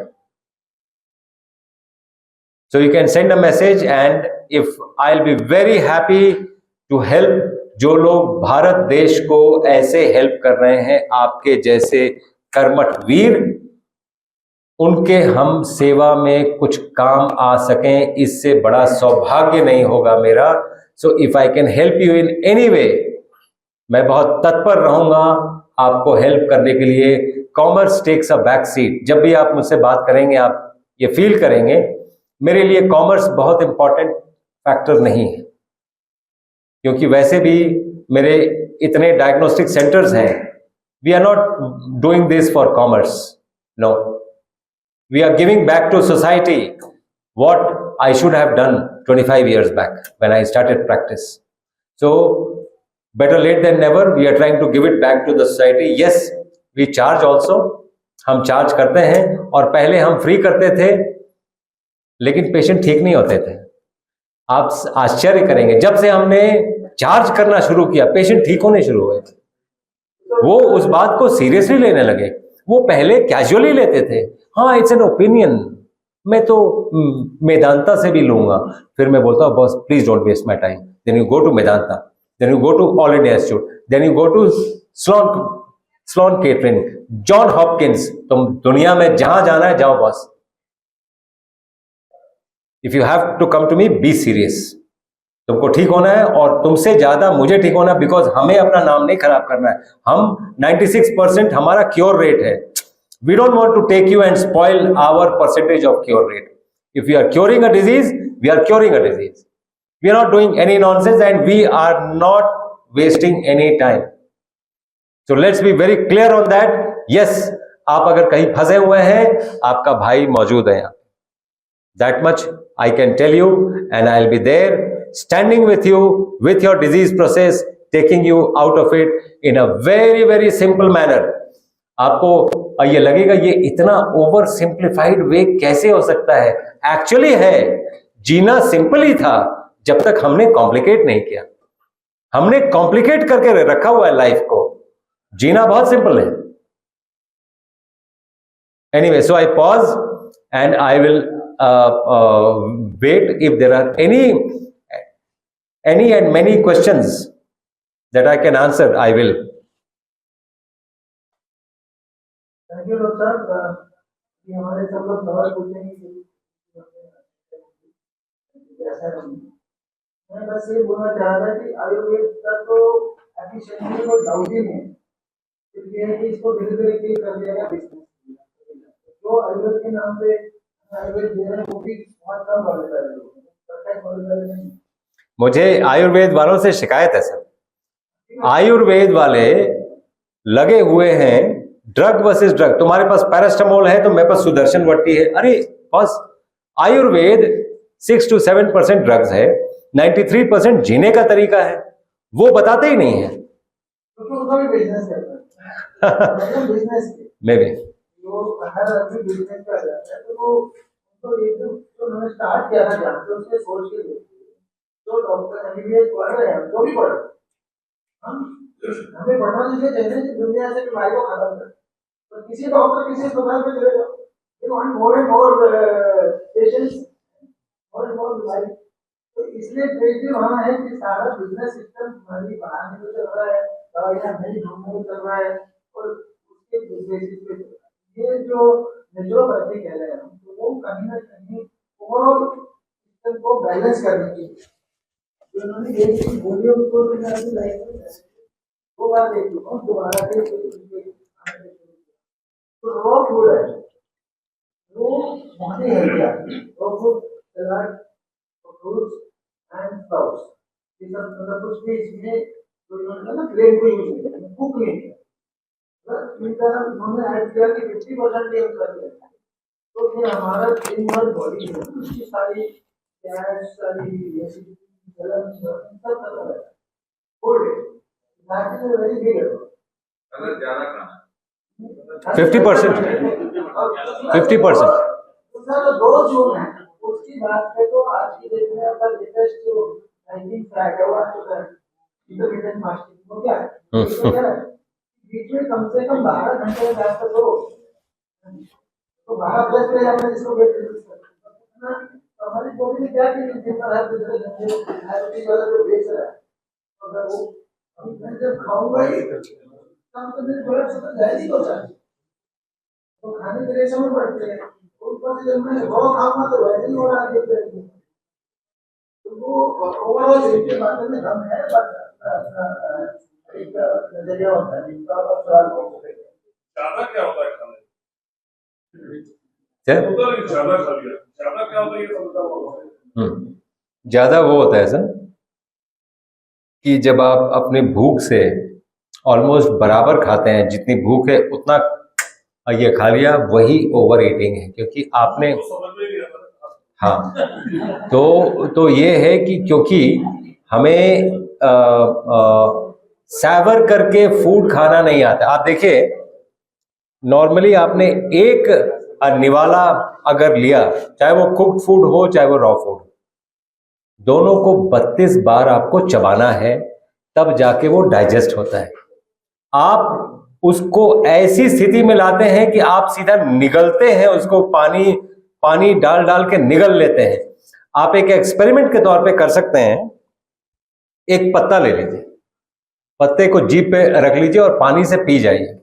So you can send a message and if I'll be very happy to help. जो लोग भारत देश को ऐसे हेल्प कर रहे हैं, आपके जैसे कर्मठ वीर, उनके हम सेवा में कुछ काम आ सकें, इससे बड़ा सौभाग्य नहीं होगा मेरा. So if I can help you in any way, मैं बहुत तत्पर रहूंगा आपको हेल्प करने के लिए. Commerce takes a back seat. जब भी आप मुझसे बात करेंगे आप ये फील करेंगे मेरे लिए कॉमर्स बहुत इंपॉर्टेंट फैक्टर नहीं है, क्योंकि वैसे भी मेरे इतने डायग्नोस्टिक सेंटर्स हैं. We are not doing this for commerce. No, we are giving back to society what I should have done 25 years back when I started practice. So better late than never. We are trying to give it back to the society. Yes, we charge also. हम चार्ज करते हैं और पहले हम फ्री करते थे, लेकिन पेशेंट ठीक नहीं होते थे. आप आश्चर्य करेंगे, जब से हमने चार्ज करना शुरू किया पेशेंट ठीक होने शुरू हुए. वो उस बात को सीरियसली लेने लगे. वो पहले कैजुअली लेते थे. हाँ, इट्स एन ओपिनियन, मैं तो मेदांता से भी लूंगा. फिर मैं बोलता हूँ boss please don't waste my time. Then you go to Medanta. then you go to All India Institute, then you go to Sloan Kettering, John Hopkins. तुम दुनिया में जहां जाना है जाओ बस. If you have to come to me, be serious. तुमको ठीक होना है और तुमसे ज्यादा मुझे ठीक होना है, बिकॉज हमें अपना नाम नहीं खराब करना है. हम 96% हमारा क्योर रेट है. We don't want to take you and spoil our percentage of cure rate. If we are curing a disease, we are curing a disease. We are not doing any nonsense and we are not wasting any time. So let's be very clear on that. Yes, आप अगर कहीं फंसे हुए हैं, आपका भाई मौजूद है यहाँ. That much I can tell you, and I'll be there, standing with you, with your disease process, taking you out of it in a very, very simple manner. आपको ये लगेगा ये इतना ओवर सिंप्लीफाइड वे कैसे हो सकता है. एक्चुअली है, जीना सिंपल ही था जब तक हमने कॉम्प्लिकेट नहीं किया. हमने कॉम्प्लिकेट करके रखा हुआ है लाइफ को. जीना बहुत सिंपल है. Anyway, so I pause and I will wait if there are any and many questions that I can answer. I will. Thank you doctor साहब. ये हमारे सब लोग सवाल पूछेंगे मैं बस ये बोलना चाह रहा था कि आयुर्वेद का तो एफिशिएंसी को डाउट ही नहीं. ये है कि इसको धीरे धीरे क्लियर कर दिया गया बिजनेस. जो आयुर्वेद के नाम पे आयुर्वेद दे रहे हैं वो भी बहुत कम वाले नहीं. मुझे आयुर्वेद वालों से शिकायत है सर. आयुर्वेद वाले लगे हुए हैं ड्रग वर्सेस ड्रग. तुम्हारे पास पैरास्टामोल है तो मेरे पास सुदर्शन वट्टी है. अरे बस, आयुर्वेद 6 to 7% ड्रग्स है, 93% जीने का तरीका है. वो बताते ही नहीं है. मे बी हर आदमी बिजनेस कर जाता है तो वो एकदम तो उन्होंने स्टार्ट किया था जहाँ से उसने सोच के तो डॉक्टर एमबीबीएस पढ़ रहे हैं, जो भी पढ़ रहे हम हमें पढ़ना इसलिए चाहिए कि दुनिया से बीमारी को खत्म करें. तो किसी डॉक्टर किसी अस्पताल में चले जाओ, they want more and more patients, more and more बीमारी. तो इसलिए ट्रेजरी वहाँ है कि सारा बिजनेस सिस्टम हमारी बनाने में चल रहा है, दवाइयाँ नहीं ढूंढने में चल रहा है और उसके बेसिस पे ये जो नेचुरोपैथी कह रहे हैं तो वो कहीं ना कहीं ओवरऑल सिस्टम को बैलेंस करने की जो उन्होंने ये चीज बोली उसको लाइफ में वो बात देख चुका हूँ. दोबारा तो रॉ फूड है वो बहुत ही हेल्दी है. Raw food, salad, fruits and sprouts, ये सब मतलब कुछ भी इसमें जो इन्होंने ना ग्रेन को यूज किया, कुक नहीं किया. इनका उन्होंने ऐड किया कि 50% यूज कर दिया तो फिर हमारा दिन भर बॉडी में उसकी सारी गैस, सारी एसिडिटी, जलन सब खत्म है. Food that is a very big effort. अगर ज्यादा खाना 50%. तो सर 2 जून है उसकी बात पे तो आज की डेट में आपका लेटेस्ट जो डाइटिंग फैट है वो आ चुका है इंटरमिटेंट फास्टिंग. वो क्या है बीच में कम से कम 12 घंटे का गैप तो 12 प्लस पे आपने इसको वेट रिड्यूस करना. तो हमारी बॉडी में क्या चीज दिन भर हर दूसरे घंटे डायबिटीज वाला जो बेच रहा है अगर वो मैं जब खाऊंगा ही तब तो मेरे ब्लड शुगर जायज ही होता है. तो खाने के रेशो में बढ़ते हैं. ऊपर से जब मैं रॉ खाऊंगा तो वैसे ही हो रहा है. तो वो ओवरऑल इनके बारे में हम है एक नजरिया होता है जिसका आप सवाल पूछ सकते हैं. ज्यादा क्या होता है खाने क्या ज्यादा खा लिया, ज्यादा क्या होता है ये समझता हूँ. ज्यादा वो होता है सर कि जब आप अपनी भूख से ऑलमोस्ट बराबर खाते हैं, जितनी भूख है उतना ये खा लिया, वही ओवर ईटिंग है. क्योंकि आपने हाँ तो ये है कि क्योंकि हमें सैवर करके फूड खाना नहीं आता. आप देखिए नॉर्मली आपने एक निवाला अगर लिया, चाहे वो कुक्ड फूड हो चाहे वो रॉ फूड, दोनों को 32 बार आपको चबाना है तब जाके वो डाइजेस्ट होता है. आप उसको ऐसी स्थिति में लाते हैं कि आप सीधा निगलते हैं उसको, पानी डाल के निगल लेते हैं. आप एक एक्सपेरिमेंट के तौर पे कर सकते हैं एक पत्ता ले लीजिए, पत्ते को जीभ पे रख लीजिए और पानी से पी जाइए।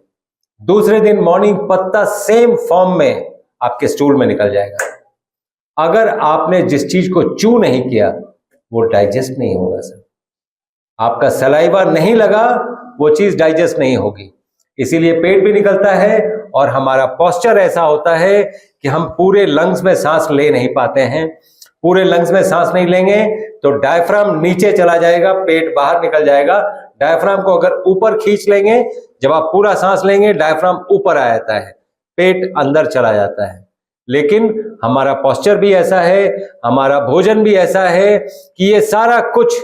दूसरे दिन मॉर्निंग पत्ता सेम फॉर्म में आपके स्टूल में निकल जाएगा। अगर आपने जिस चीज को च्यू नहीं किया वो डाइजेस्ट नहीं होगा सर। आपका सलाइवा नहीं लगा वो चीज डाइजेस्ट नहीं होगी, इसीलिए पेट भी निकलता है और हमारा पोस्चर ऐसा होता है कि हम पूरे लंग्स में सांस ले नहीं पाते हैं। पूरे लंग्स में सांस नहीं लेंगे तो डायफ्राम नीचे चला जाएगा, पेट बाहर निकल जाएगा। डायफ्राम को अगर ऊपर खींच लेंगे, जब आप पूरा सांस लेंगे डायफ्राम ऊपर आ जाता है, पेट अंदर चला जाता है। लेकिन हमारा पोस्चर भी ऐसा है, हमारा भोजन भी ऐसा है कि ये सारा कुछ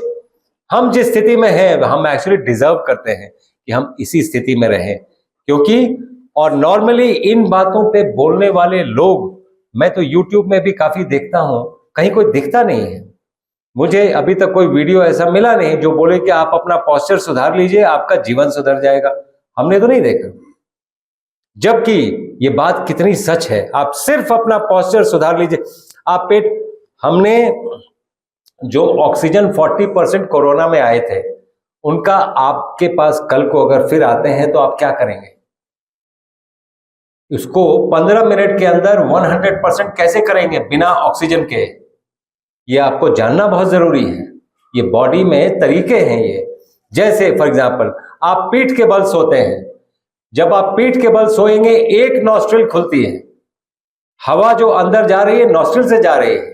हम जिस स्थिति में हैं हम एक्चुअली डिजर्व करते हैं कि हम इसी स्थिति में रहें। क्योंकि और नॉर्मली इन बातों पे बोलने वाले लोग मैं तो YouTube में भी काफी देखता हूं, कहीं कोई दिखता नहीं है। मुझे अभी तक कोई वीडियो ऐसा मिला नहीं जो बोले कि आप अपना पोस्चर सुधार लीजिए आपका जीवन सुधर जाएगा। हमने तो नहीं देखा, जबकि ये बात कितनी सच है। आप सिर्फ अपना पोस्चर सुधार लीजिए, आप पेट हमने जो ऑक्सीजन 40% कोरोना में आए थे उनका आपके पास कल को अगर फिर आते हैं तो आप क्या करेंगे? उसको 15 मिनट के अंदर 100% कैसे करेंगे बिना ऑक्सीजन के? ये आपको जानना बहुत जरूरी है। ये बॉडी में तरीके हैं ये। जैसे फॉर एग्जांपल आप पीठ के बल सोते हैं, जब आप पीठ के बल सोएंगे एक नॉस्ट्रिल खुलती है, हवा जो अंदर जा रही है नॉस्ट्रिल से जा रही है।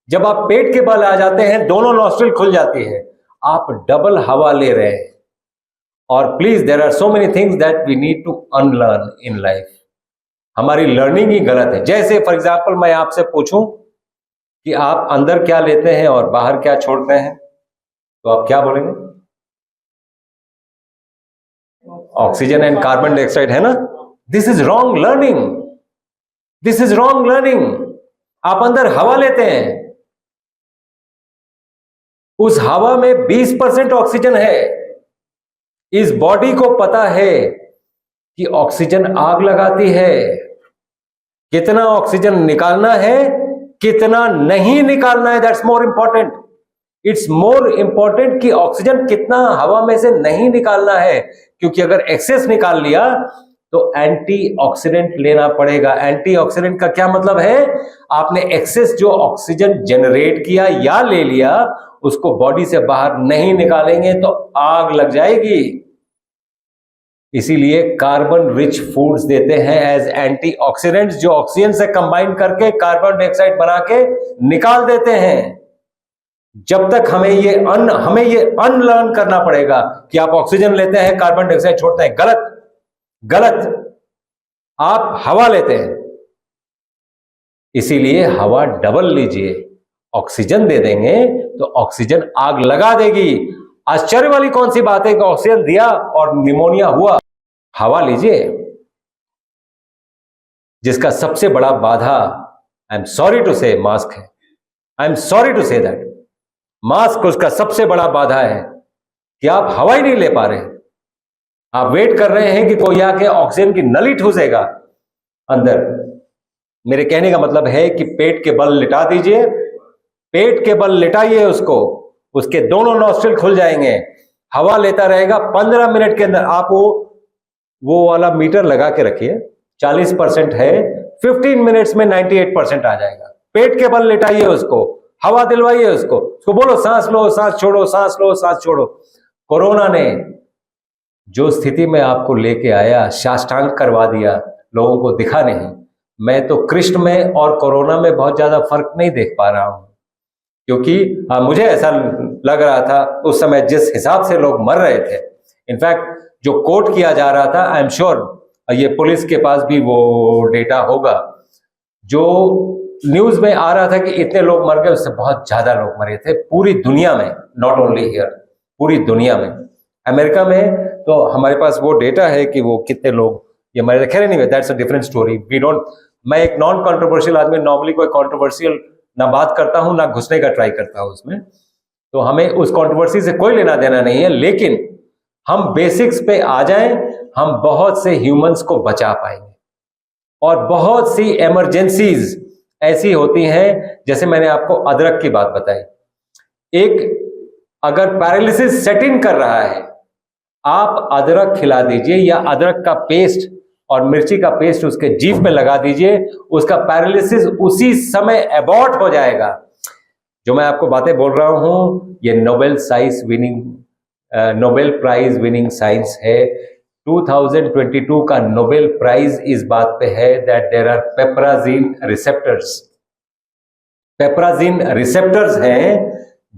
जब आप पेट के बल आ जाते हैं दोनों नॉस्ट्रिल खुल जाती है, आप डबल हवा ले रहे हैं। और please there are so many things that we need to unlearn in life. हमारी लर्निंग ही गलत है। जैसे फॉर एग्जांपल मैं आपसे पूछूं कि आप अंदर क्या लेते हैं और बाहर क्या छोड़ते हैं, तो आप क्या बोलेंगे? ऑक्सीजन एंड कार्बन डाइऑक्साइड, है ना? This is wrong learning, this is wrong learning. आप अंदर हवा लेते हैं, उस हवा में 20% ऑक्सीजन है। इस बॉडी को पता है कि ऑक्सीजन आग लगाती है, कितना ऑक्सीजन निकालना है कितना नहीं निकालना है, that's more important. It's more important कि ऑक्सीजन कितना हवा में से नहीं निकालना है, क्योंकि अगर एक्सेस निकाल लिया तो एंटीऑक्सीडेंट लेना पड़ेगा। एंटीऑक्सीडेंट का क्या मतलब है? आपने एक्सेस जो ऑक्सीजन जनरेट किया या ले लिया उसको बॉडी से बाहर नहीं निकालेंगे तो आग लग जाएगी। इसीलिए कार्बन रिच फूड्स देते हैं एज एंटीऑक्सीडेंट्स, जो ऑक्सीजन से कंबाइन करके कार्बन डाइऑक्साइड बना के निकाल देते हैं। जब तक हमें ये अनलर्न करना पड़ेगा कि आप ऑक्सीजन लेते हैं कार्बन डाइऑक्साइड छोड़ते हैं। गलत गलत, आप हवा लेते हैं, इसीलिए हवा डबल लीजिए। ऑक्सीजन दे देंगे तो ऑक्सीजन आग लगा देगी। आश्चर्य वाली कौन सी बात है कि ऑक्सीजन दिया और निमोनिया हुआ? हवा लीजिए, जिसका सबसे बड़ा बाधा I am sorry to say mask है। I am sorry to say that mask उसका सबसे बड़ा बाधा है कि आप हवा ही नहीं ले पा रहे। आप वेट कर रहे हैं कि कोई आके ऑक्सीजन की नली ठूसेगा अंदर। मेरे कहने का मतलब है कि पेट के बल लिटा दीजिए, पेट के बल लिटाइए उसको, उसके दोनों नॉस्ट्रिल खुल जाएंगे, हवा लेता रहेगा। 15 मिनट के अंदर आप वो वाला मीटर लगा के रखिए, 40% है, 15 मिनट्स में 98% आ जाएगा। पेट के बल लिटाइए उसको, हवा दिलवाइए उसको बोलो सांस लो सांस छोड़ो, सांस लो सांस छोड़ो। कोरोना ने जो स्थिति में आपको लेके आया, साष्टांग करवा दिया, लोगों को दिखा नहीं। मैं तो कृष्ण में और कोरोना में बहुत ज्यादा फर्क नहीं देख पा रहा हूं, क्योंकि मुझे ऐसा लग रहा था उस समय जिस हिसाब से लोग मर रहे थे। इनफैक्ट जो कोट किया जा रहा था, आई एम श्योर ये पुलिस के पास भी वो डेटा होगा, जो न्यूज में आ रहा था कि इतने लोग मर गए, उससे बहुत ज्यादा लोग मरे थे पूरी दुनिया में, नॉट ओनली हियर, पूरी दुनिया में। अमेरिका में तो हमारे पास वो डेटा है कि वो कितने लोग ये मरे थे। खैर anyway that's a different story, we don't. मैं एक नॉन कंट्रोवर्शियल आदमी, नॉर्मली कोई कंट्रोवर्शियल ना बात करता हूं ना घुसने का ट्राई करता हूं उसमें, तो हमें उस कंट्रोवर्सी से कोई लेना देना नहीं है। लेकिन हम बेसिक्स पे आ जाएं, हम बहुत से ह्यूमंस को बचा पाएंगे। और बहुत सी इमरजेंसीज ऐसी होती हैं, जैसे मैंने आपको अदरक की बात बताई। एक अगर पैरालिसिस सेट इन कर रहा है, आप अदरक खिला दीजिए या अदरक का पेस्ट और मिर्ची का पेस्ट उसके जीभ पे लगा दीजिए, उसका पैरालिसिस उसी समय अबॉर्ट हो जाएगा। जो मैं आपको बातें बोल रहा हूं ये नोबेल प्राइज विनिंग साइंस है। 2022 का नोबेल प्राइज इस बात पे है that there are peprazine receptors. Peprazine receptors हैं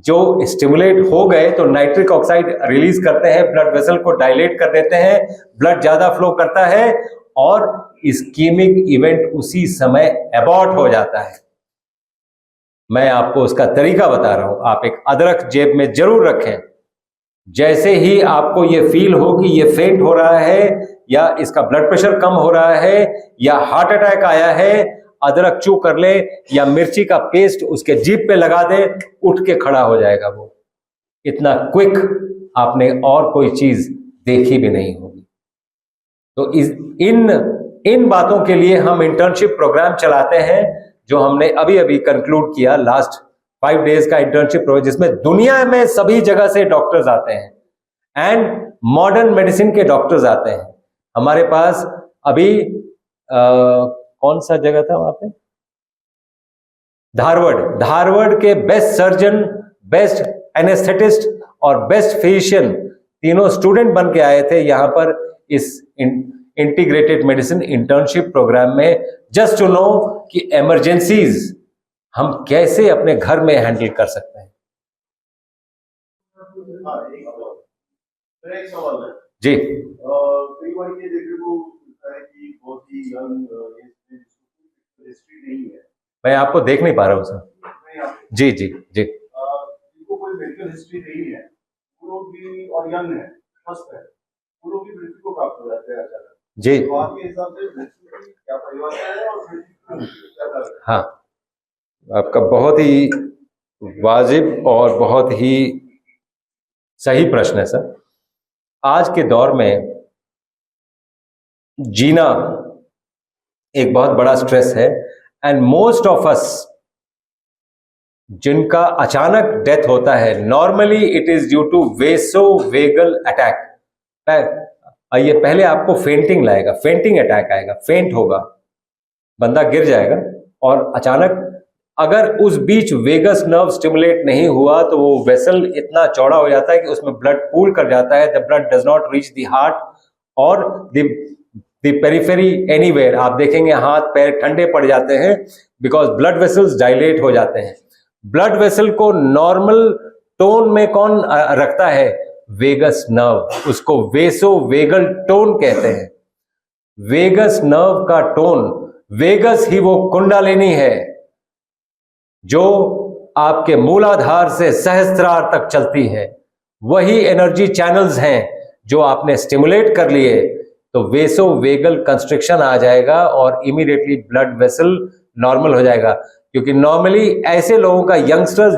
जो स्टिमुलेट हो गए तो नाइट्रिक ऑक्साइड रिलीज करते हैं, ब्लड वेसल को डायलेट कर देते हैं, ब्लड ज्यादा फ्लो करता है और इस्कीमिक इवेंट उसी समय अबॉर्ट हो जाता है। मैं आपको उसका तरीका बता रहा हूं। आप एक अदरक जेब में जरूर रखें। जैसे ही आपको ये फील हो कि ये फेंट हो रहा है या इसका ब्लड प्रेशर कम हो रहा है या हार्ट अटैक आया है, अदरक चू कर ले या मिर्ची का पेस्ट उसके जीभ पे लगा दे, उठ के खड़ा हो जाएगा वो। इतना क्विक आपने और कोई चीज देखी भी नहीं होगी। तो इन बातों के लिए हम इंटर्नशिप प्रोग्राम चलाते हैं जो हमने अभी अभी कंक्लूड किया। लास्ट 5 डेज का इंटर्नशिप प्रोग्राम जिसमें दुनिया में सभी जगह से डॉक्टर्स आते हैं एंड मॉडर्न मेडिसिन के डॉक्टर्स आते हैं हमारे पास। अभी कौन सा जगह था वहां पे, धारवड़ के बेस्ट सर्जन, बेस्ट एनेस्थेटिस्ट और बेस्ट फिजिशियन तीनों स्टूडेंट बन के आए थे यहां पर इस इंटीग्रेटेड मेडिसिन इंटर्नशिप प्रोग्राम में, जस्ट टू नो कि इमरजेंसीज हम कैसे अपने घर में हैंडल कर सकते हैं। एक सवाल है जी। कई बार ये देखने को मिलता है कि बहुत ही यंग हिस्ट्री नहीं है। मैं आपको देख नहीं पा रहा हूँ सर। जी जी जी। जिनको कोई मेडिकल हिस्ट्री नहीं है वो लोग भी और यंग है, स्वस्थ है, वो लोग भी मृत्यु को प्राप्त हो जाते हैं अचानक। जी तो आपके हिसाब से मृत्यु की क्या परिभाषा है और मृत्यु क्या कारण है? हाँ, आपका बहुत ही वाजिब और बहुत ही सही प्रश्न है सर। आज के दौर में जीना एक बहुत बड़ा स्ट्रेस है एंड मोस्ट ऑफ अस जिनका अचानक डेथ होता है, normally it is due to vasovagal attack. ये पहले आपको फेंटिंग लाएगा, फेंटिंग अटैक आएगा, फेंट होगा, बंदा गिर जाएगा और अचानक अगर उस बीच वेगस नर्व स्टिमुलेट नहीं हुआ तो वो वेसल इतना चौड़ा हो जाता है कि उसमें ब्लड पूल कर जाता है। The blood does not reach the heart और द पेरिफेरी एनीवेयर। आप देखेंगे हाथ पैर ठंडे पड़ जाते हैं बिकॉज ब्लड वेसल्स डायलेट हो जाते हैं। ब्लड वेसल को नॉर्मल टोन में कौन रखता है? वेगस नर्व, उसको वेसोवेगल टोन कहते हैं। वेगस नर्व का टोन, वेगस ही वो कुंडलिनी है जो आपके मूलाधार से सहस्त्रार तक चलती है। वही एनर्जी चैनल्स हैं जो आपने स्टिमुलेट कर लिए तो वेसोवेगल कंस्ट्रिक्शन आ जाएगा और इमीडिएटली ब्लड वेसल नॉर्मल हो जाएगा। क्योंकि नॉर्मली ऐसे लोगों का, यंगस्टर्स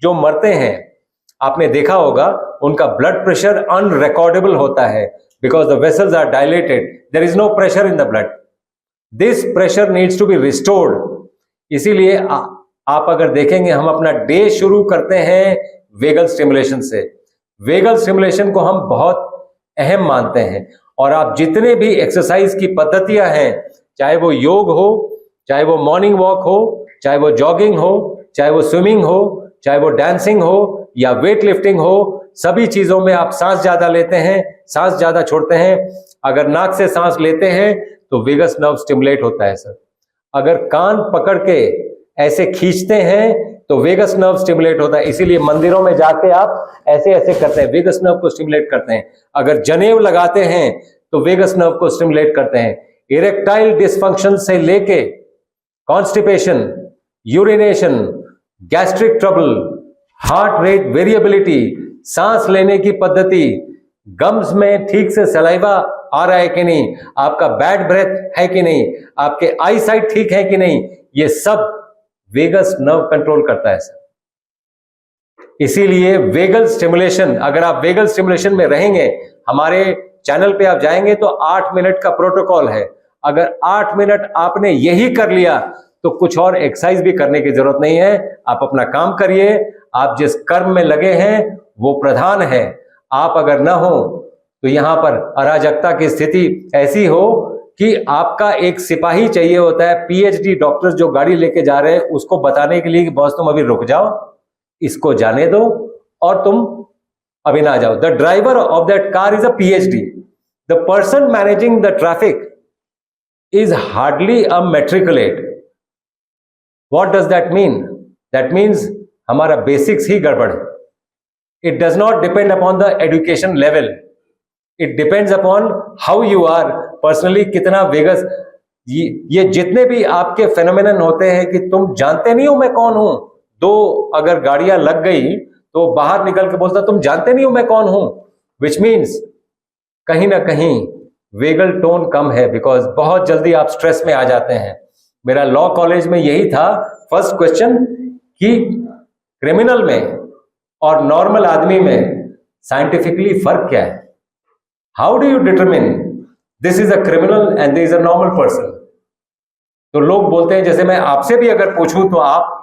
जो मरते हैं, आपने देखा होगा उनका ब्लड प्रेशर अनरिकॉर्डेबल होता है because the vessels are dilated, there is no pressure in the blood. This pressure needs to be restored. इसीलिए आप अगर देखेंगे हम अपना डे शुरू करते हैं वेगल स्टिमुलेशन से। वेगल स्टिमुलेशन को हम बहुत अहम मानते हैं और आप जितने भी एक्सरसाइज की पद्धतियां हैं, चाहे वो योग हो, चाहे वो मॉर्निंग वॉक हो, चाहे वो जॉगिंग हो, चाहे वो स्विमिंग हो, चाहे वो डांसिंग हो या वेट लिफ्टिंग हो, सभी चीजों में आप सांस ज्यादा लेते हैं, सांस ज्यादा छोड़ते हैं। अगर नाक से सांस लेते हैं तो वेगस नर्व स्टिमुलेट होता है सर। अगर कान पकड़ के ऐसे खींचते हैं तो वेगस नर्व स्टिमुलेट होता है। इसीलिए मंदिरों में जाके आप ऐसे ऐसे करते हैं, वेगस नर्व को स्टिमुलेट करते हैं। अगर जनेऊ लगाते हैं तो वेगस नर्व को स्टिमुलेट करते हैं। इरेक्टाइल डिसफंक्शन से लेके constipation, urination, gastric trouble, heart rate variability, सांस लेने की पद्धति, गम्स में ठीक से सलाइवा आ रहा है कि नहीं, आपका बैड ब्रेथ है कि नहीं, आपके आई साइट ठीक है कि नहीं, ये सब वेगस नर्व कंट्रोल करता है सर। इसीलिए वेगल स्टिमुलेशन, अगर आप वेगल स्टिमुलेशन में रहेंगे, हमारे चैनल पे आप जाएंगे तो 8 मिनट का प्रोटोकॉल है। अगर 8 मिनट आपने यही कर लिया तो कुछ और एक्सरसाइज भी करने की जरूरत नहीं है। आप अपना काम करिए, आप जिस कर्म में लगे हैं वो प्रधान है। आप अगर न हो तो यहाँ पर अराजकता की स्थिति ऐसी हो कि आपका एक सिपाही चाहिए होता है, पीएचडी डॉक्टर्स जो गाड़ी लेके जा रहे हैं उसको बताने के लिए कि बॉस तुम अभी रुक जाओ, इसको जाने दो और तुम अभी ना जाओ। The driver of that car is a PhD, the person managing the traffic is hardly a matriculate. What does that mean? That means हमारा बेसिक्स ही गड़बड़ है। It does not depend upon the education level. It depends upon how you are personally, कितना वेगस। ये जितने भी आपके फेनोमेनन होते हैं कि तुम जानते नहीं हो मैं कौन हूं। दो अगर गाड़ियां लग गई तो बाहर निकल के बोलता तुम जानते नहीं हो मैं कौन हूं, विच मीन्स कहीं ना कहीं वेगल टोन कम है, बिकॉज बहुत जल्दी आप स्ट्रेस में आ जाते हैं। मेरा लॉ कॉलेज में यही था फर्स्ट क्वेश्चन कि क्रिमिनल में और नॉर्मल आदमी में साइंटिफिकली फर्क क्या है। How do you determine this is a criminal and this is a normal person. तो लोग बोलते हैं, जैसे मैं आपसे भी अगर पूछूं तो आप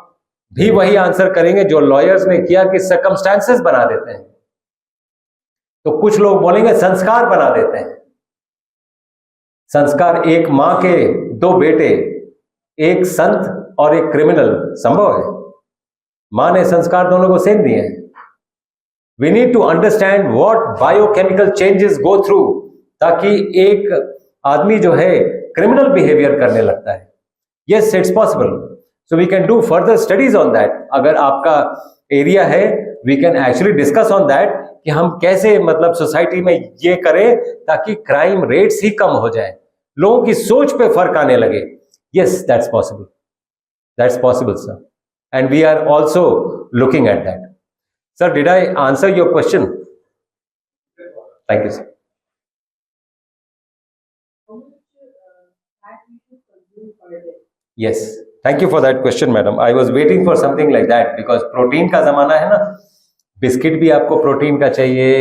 भी वही आंसर करेंगे जो लॉयर्स ने किया कि सर्कमस्टेंसेस बना देते हैं। तो कुछ लोग बोलेंगे संस्कार बना देते हैं। संस्कार, एक मां के दो बेटे, एक संत और एक क्रिमिनल, संभव है? मां ने संस्कार दोनों को सेम दिए हैं। We need to understand what biochemical changes go through, ताकि एक आदमी जो है क्रिमिनल बिहेवियर करने लगता है। Yes, it's possible. So we can do further studies on that. अगर आपका एरिया है, we can actually discuss on that कि हम कैसे मतलब सोसाइटी में ये करें ताकि क्राइम रेट्स ही कम हो जाए, लोगों की सोच पे फर्क आने लगे। Yes, that's possible sir, and we are also looking at that. Sir, did I answer your question? Thank you sir. Yes, thank you for that question, madam. I was waiting for something like that because protein का जमाना है ना। बिस्किट भी आपको प्रोटीन का चाहिए,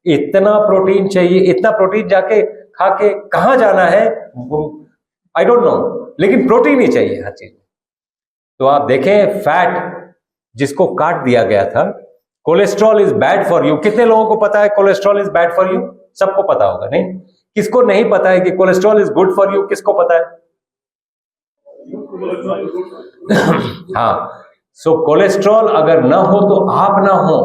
इतना प्रोटीन चाहिए, इतना प्रोटीन जाके खा के कहाँ जाना है आई डोंट नो, लेकिन प्रोटीन ही चाहिए हर चीज। तो आप देखें, फैट जिसको काट दिया गया था, cholesterol is bad for you. कितने लोगों को पता है cholesterol is bad for you? सबको पता होगा, नहीं? किसको नहीं पता है कि cholesterol is good for you? किसको पता है? हाँ, सो कोलेस्ट्रॉल अगर ना हो तो आप ना हो।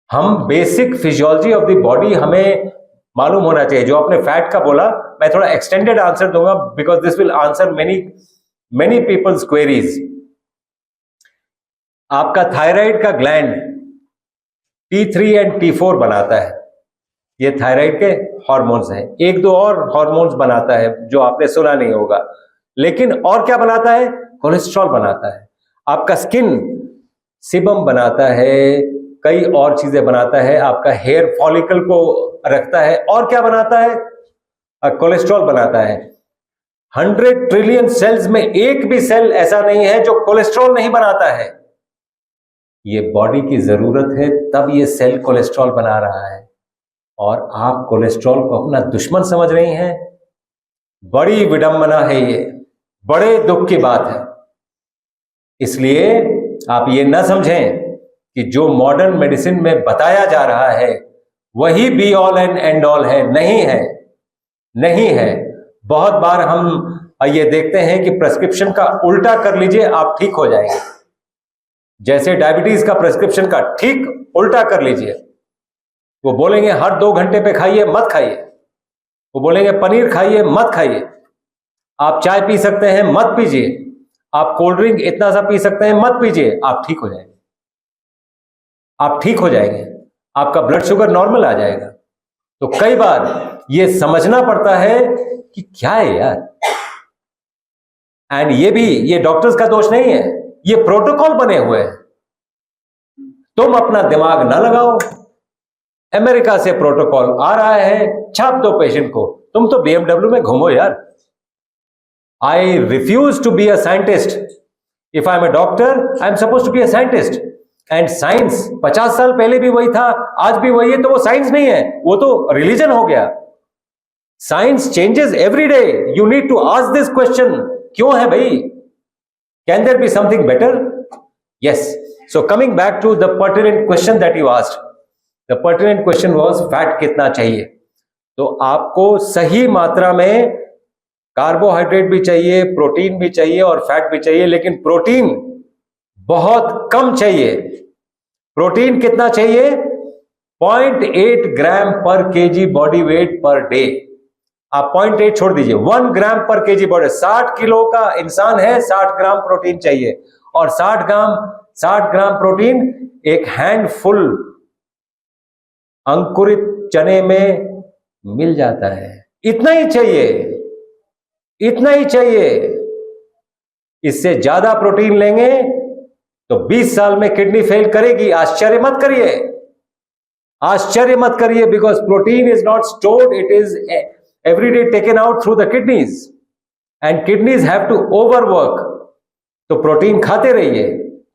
हम basic physiology of the body हमें मालूम होना चाहिए। जो आपने फैट का बोला, मैं थोड़ा एक्सटेंडेड आंसर दूंगा because this will answer many peoples queries. आपका थायराइड का ग्लैंड T3 एंड T4 बनाता है, ये थायराइड के हार्मोन्स हैं। एक दो और हार्मोन्स बनाता है जो आपने सुना नहीं होगा, लेकिन और क्या बनाता है? कोलेस्ट्रॉल बनाता है। आपका स्किन सिबम बनाता है, कई और चीजें बनाता है, आपका हेयर फॉलिकल को रखता है, और क्या बनाता है? कोलेस्ट्रॉल बनाता है। 100 ट्रिलियन सेल्स में एक भी सेल ऐसा नहीं है जो कोलेस्ट्रॉल नहीं बनाता है। ये बॉडी की जरूरत है, तब ये सेल कोलेस्ट्रॉल बना रहा है, और आप कोलेस्ट्रॉल को अपना दुश्मन समझ रही हैं। बड़ी विडंबना है ये, बड़े दुख की बात है। इसलिए आप ये ना समझें कि जो मॉडर्न मेडिसिन में बताया जा रहा है वही be all and and all है। नहीं है, नहीं है। बहुत बार हम ये देखते हैं कि प्रेस्क्रिप्शन का उल्टा कर लीजिए, आप ठीक हो जाएंगे। जैसे डायबिटीज का प्रेस्क्रिप्शन का ठीक उल्टा कर लीजिए। वो बोलेंगे हर 2 घंटे पे खाइए, मत खाइए। वो बोलेंगे पनीर खाइए, मत खाइए। आप चाय पी सकते हैं, मत पीजिए। आप कोल्ड ड्रिंक इतना सा पी सकते हैं, मत पीजिए। आप ठीक हो जाएंगे, आप ठीक हो जाएंगे, आपका ब्लड शुगर नॉर्मल आ जाएगा। तो कई बार ये समझना पड़ता है कि क्या है यार। एंड ये डॉक्टर्स का दोष नहीं है, ये प्रोटोकॉल बने हुए हैं। तुम अपना दिमाग ना लगाओ। अमेरिका से प्रोटोकॉल आ रहा है, छाप दो पेशेंट को। तुम तो BMW में घूमो यार। I refuse to be a scientist. If I am a doctor, I am suppose to be a scientist. And science 50 साल पहले भी वही था, आज भी वही है, तो वो साइंस नहीं है, वो तो रिलीजन हो गया। Science changes every day. You need to ask this question, क्यों है भाई? Can there be something better? Yes. So coming back to the pertinent question that you asked, the pertinent question was fat कितना चाहिए. तो आपको सही मात्रा में कार्बोहाइड्रेट भी चाहिए, प्रोटीन भी चाहिए और फैट भी चाहिए, लेकिन प्रोटीन बहुत कम चाहिए. प्रोटीन कितना चाहिए? 0.8 ग्राम पर KG body weight per day. आप 0.8 छोड़ दीजिए, 1 ग्राम पर केजी बॉडी. 60 किलो का इंसान है, 60 ग्राम प्रोटीन चाहिए. और 60 ग्राम प्रोटीन एक हैंडफुल अंकुरित चने में मिल जाता है. इतना ही चाहिए, इतना ही चाहिए. इससे ज्यादा प्रोटीन लेंगे तो 20 साल में किडनी फेल करेगी. आश्चर्य मत करिए, आश्चर्य मत करिए, because protein is not stored, it is every day taken out through the kidneys and kidneys have to overwork. तो प्रोटीन खाते रहिए,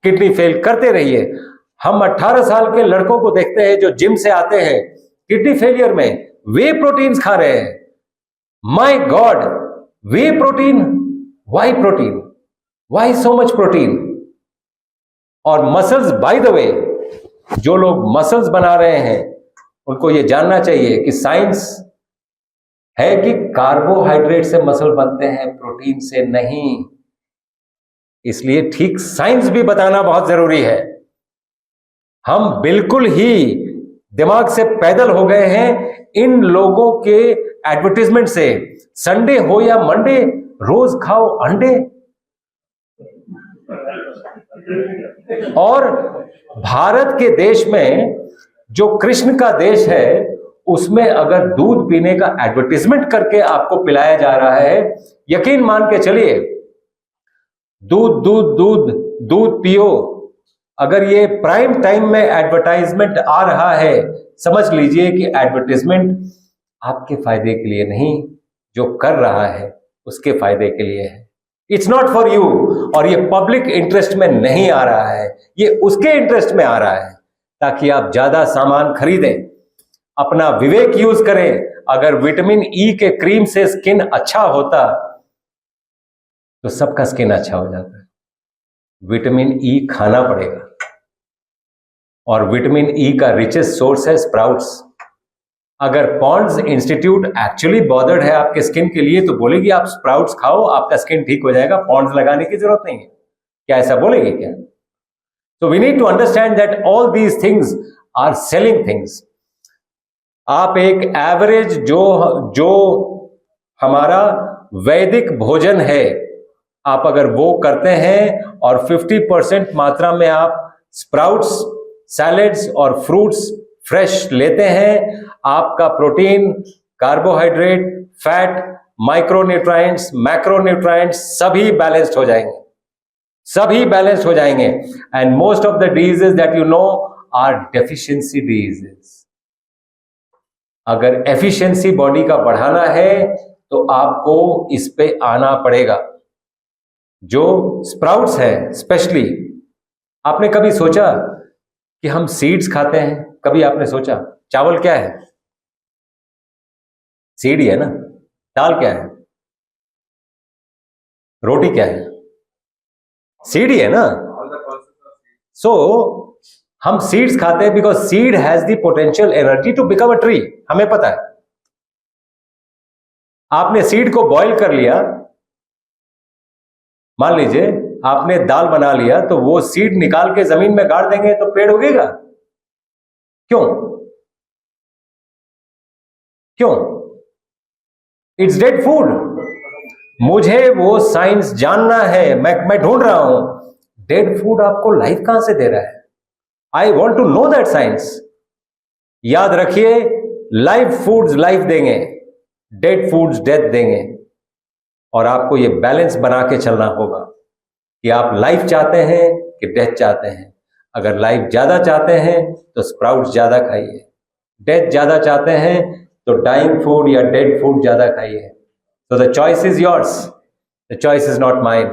किडनी फेल करते रहिए. हम 18 साल के लड़कों को देखते हैं जो जिम से आते हैं किडनी फेलियर में, वे प्रोटीन्स खा रहे हैं. My God, way protein, why protein, why so much protein. और मसल्स, बाय द वे, जो लोग मसल्स बना रहे हैं उनको ये जानना चाहिए कि साइंस है कि कार्बोहाइड्रेट से मसल बनते हैं, प्रोटीन से नहीं. इसलिए ठीक साइंस भी बताना बहुत जरूरी है. हम बिल्कुल ही दिमाग से पैदल हो गए हैं इन लोगों के एडवर्टाइजमेंट से. संडे हो या मंडे, रोज खाओ अंडे. और भारत के देश में, जो कृष्ण का देश है, उसमें अगर दूध पीने का एडवर्टाइजमेंट करके आपको पिलाया जा रहा है, यकीन मान के चलिए, दूध दूध दूध दूध पियो. अगर ये प्राइम टाइम में एडवर्टाइजमेंट आ रहा है, समझ लीजिए कि एडवर्टाइजमेंट आपके फायदे के लिए नहीं, जो कर रहा है उसके फायदे के लिए है. It's not for you. और ये पब्लिक इंटरेस्ट में नहीं आ रहा है, ये उसके इंटरेस्ट में आ रहा है ताकि आप ज्यादा सामान खरीदें, अपना विवेक यूज करें. अगर विटामिन ई के क्रीम से स्किन अच्छा होता तो सबका स्किन अच्छा हो जाता है. विटामिन ई खाना पड़ेगा, और विटामिन ई का रिचेस्ट सोर्स है स्प्राउट्स. अगर पॉन्ड्स इंस्टीट्यूट एक्चुअली बॉदर्ड है आपके स्किन के लिए तो बोलेगी आप स्प्राउट्स खाओ, आपका स्किन ठीक हो जाएगा, पॉन्ड्स लगाने की जरूरत नहीं है. क्या ऐसा बोलेगी क्या? So we need to understand that all these things are selling things. आप एक एवरेज जो हमारा वैदिक भोजन है, आप अगर वो करते हैं और 50% मात्रा में आप स्प्राउट्स, सैलेड्स और फ्रूट्स फ्रेश लेते हैं, आपका protein, carbohydrate, fat, micronutrients, macronutrients सभी बैलेंस्ड हो जाएंगे, सभी बैलेंस्ड हो जाएंगे. And most of the diseases that you know are deficiency diseases. अगर एफिशिएंसी बॉडी का बढ़ाना है तो आपको इस पे आना पड़ेगा. जो स्प्राउट्स है स्पेशली, आपने कभी सोचा कि हम सीड्स खाते हैं? कभी आपने सोचा? चावल क्या है? सीड ही है ना. दाल क्या है? रोटी क्या है? सीड ही है ना. सो हम सीड्स खाते हैं because seed has the potential energy to become a tree. हमें पता है. आपने सीड को बॉईल कर लिया, मान लीजिए आपने दाल बना लिया, तो वो सीड निकाल के जमीन में गाड़ देंगे तो पेड़ उगेगा? क्यों? क्यों? It's dead food. मुझे वो साइंस जानना है, मैं ढूंढ रहा हूं. डेड फूड आपको लाइफ कहां से दे रहा है? I want to know that science. याद रखिए, लाइव फूड्स लाइफ देंगे, डेड फूड्स डेथ देंगे. और आपको ये बैलेंस बना के चलना होगा कि आप लाइफ चाहते हैं कि डेथ चाहते हैं. अगर लाइफ ज्यादा चाहते हैं तो स्प्राउट्स ज्यादा खाइए, डेथ ज्यादा चाहते हैं तो डाइंग फूड या डेड फूड ज्यादा खाइए. So the choice is yours. The choice is not mine.